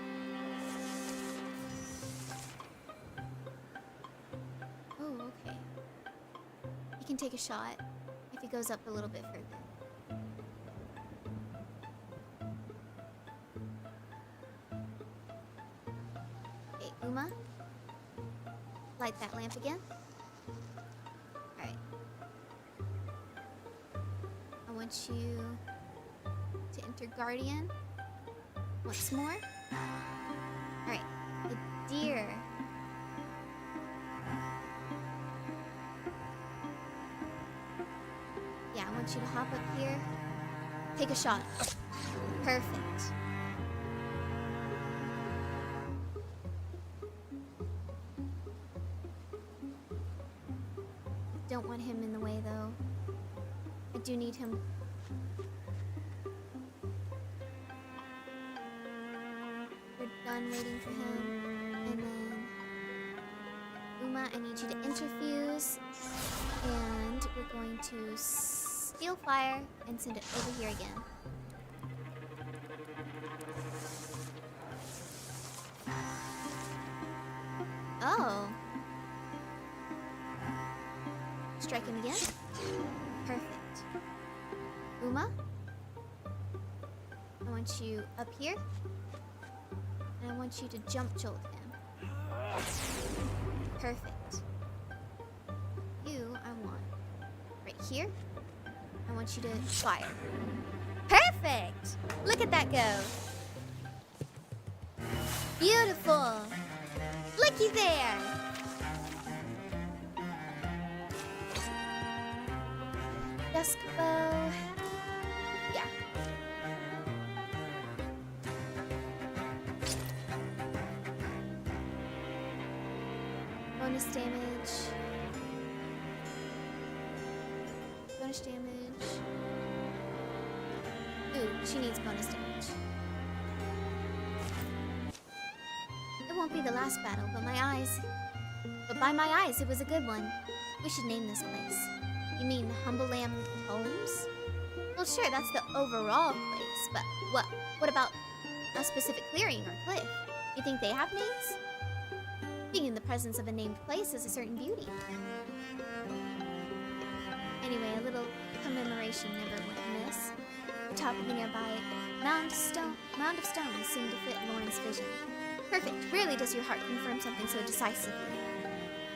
Oh, okay. He can take a shot if he goes up a little bit further. Okay, Uma. Light that lamp again. Alright. I want you to enter Guardian once more. Alright, the deer. Yeah, I want you to hop up here. Take a shot. Perfect. Don't want him in the way though. I do need him. We're done waiting for him. And then Uma, I need you to interfuse. And we're going to steal fire and send it over here again. Oh. Strike him again. Perfect. Uma, I want you up here. And I want you to jump jolt him. Perfect. You, I want right here. I want you to fire. Perfect! Look at that go. Beautiful. Looky there. Desk bow. Yeah. Bonus damage. Bonus damage. Ooh, she needs bonus damage. It won't be the last battle, but by my eyes, it was a good one. We should name this place. You mean Humble Lamb Homes? Well, sure, that's the overall place, but what about a specific clearing or cliff? You think they have names? Being in the presence of a named place is a certain beauty. Anyway, a little commemoration never went amiss. The top of the nearby mound of stones seemed to fit Lauren's vision. Perfect. Rarely does your heart confirm something so decisively.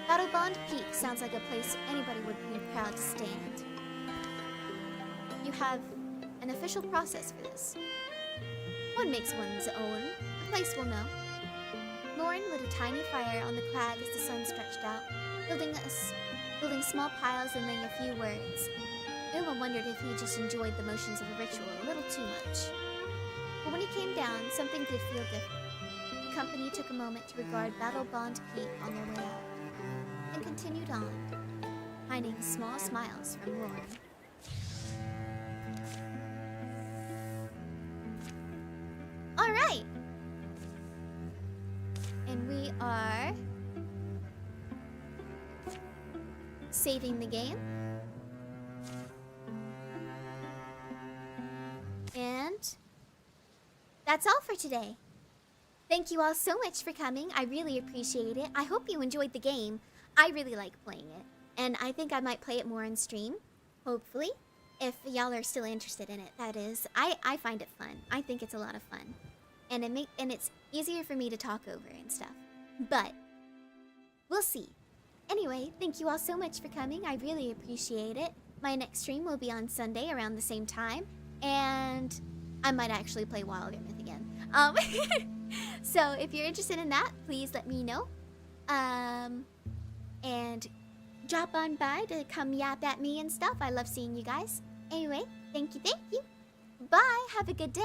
Battlebond Peak sounds like a place anybody would be proud to stand. You have an official process for this. One makes one's own. The place will know. Lauren lit a tiny fire on the crag as the sun stretched out, building small piles and laying a few words. Uma wondered if he just enjoyed the motions of the ritual a little too much. But when he came down, something did feel different. The company took a moment to regard Battlebond Peak on their way out, and continued on, finding small smiles from Lauren. All right. And we are saving the game. And that's all for today. Thank you all so much for coming. I really appreciate it. I hope you enjoyed the game. I really like playing it. And I think I might play it more on stream, hopefully. If y'all are still interested in it, that is. I find it fun. I think it's a lot of fun. And it's easier for me to talk over and stuff. But we'll see. Anyway, thank you all so much for coming. I really appreciate it. My next stream will be on Sunday around the same time. And I might actually play WilderMyth again. So if you're interested in that, please let me know. And drop on by to come yap at me and stuff. I love seeing you guys. Anyway, thank you. Bye. Have a good day.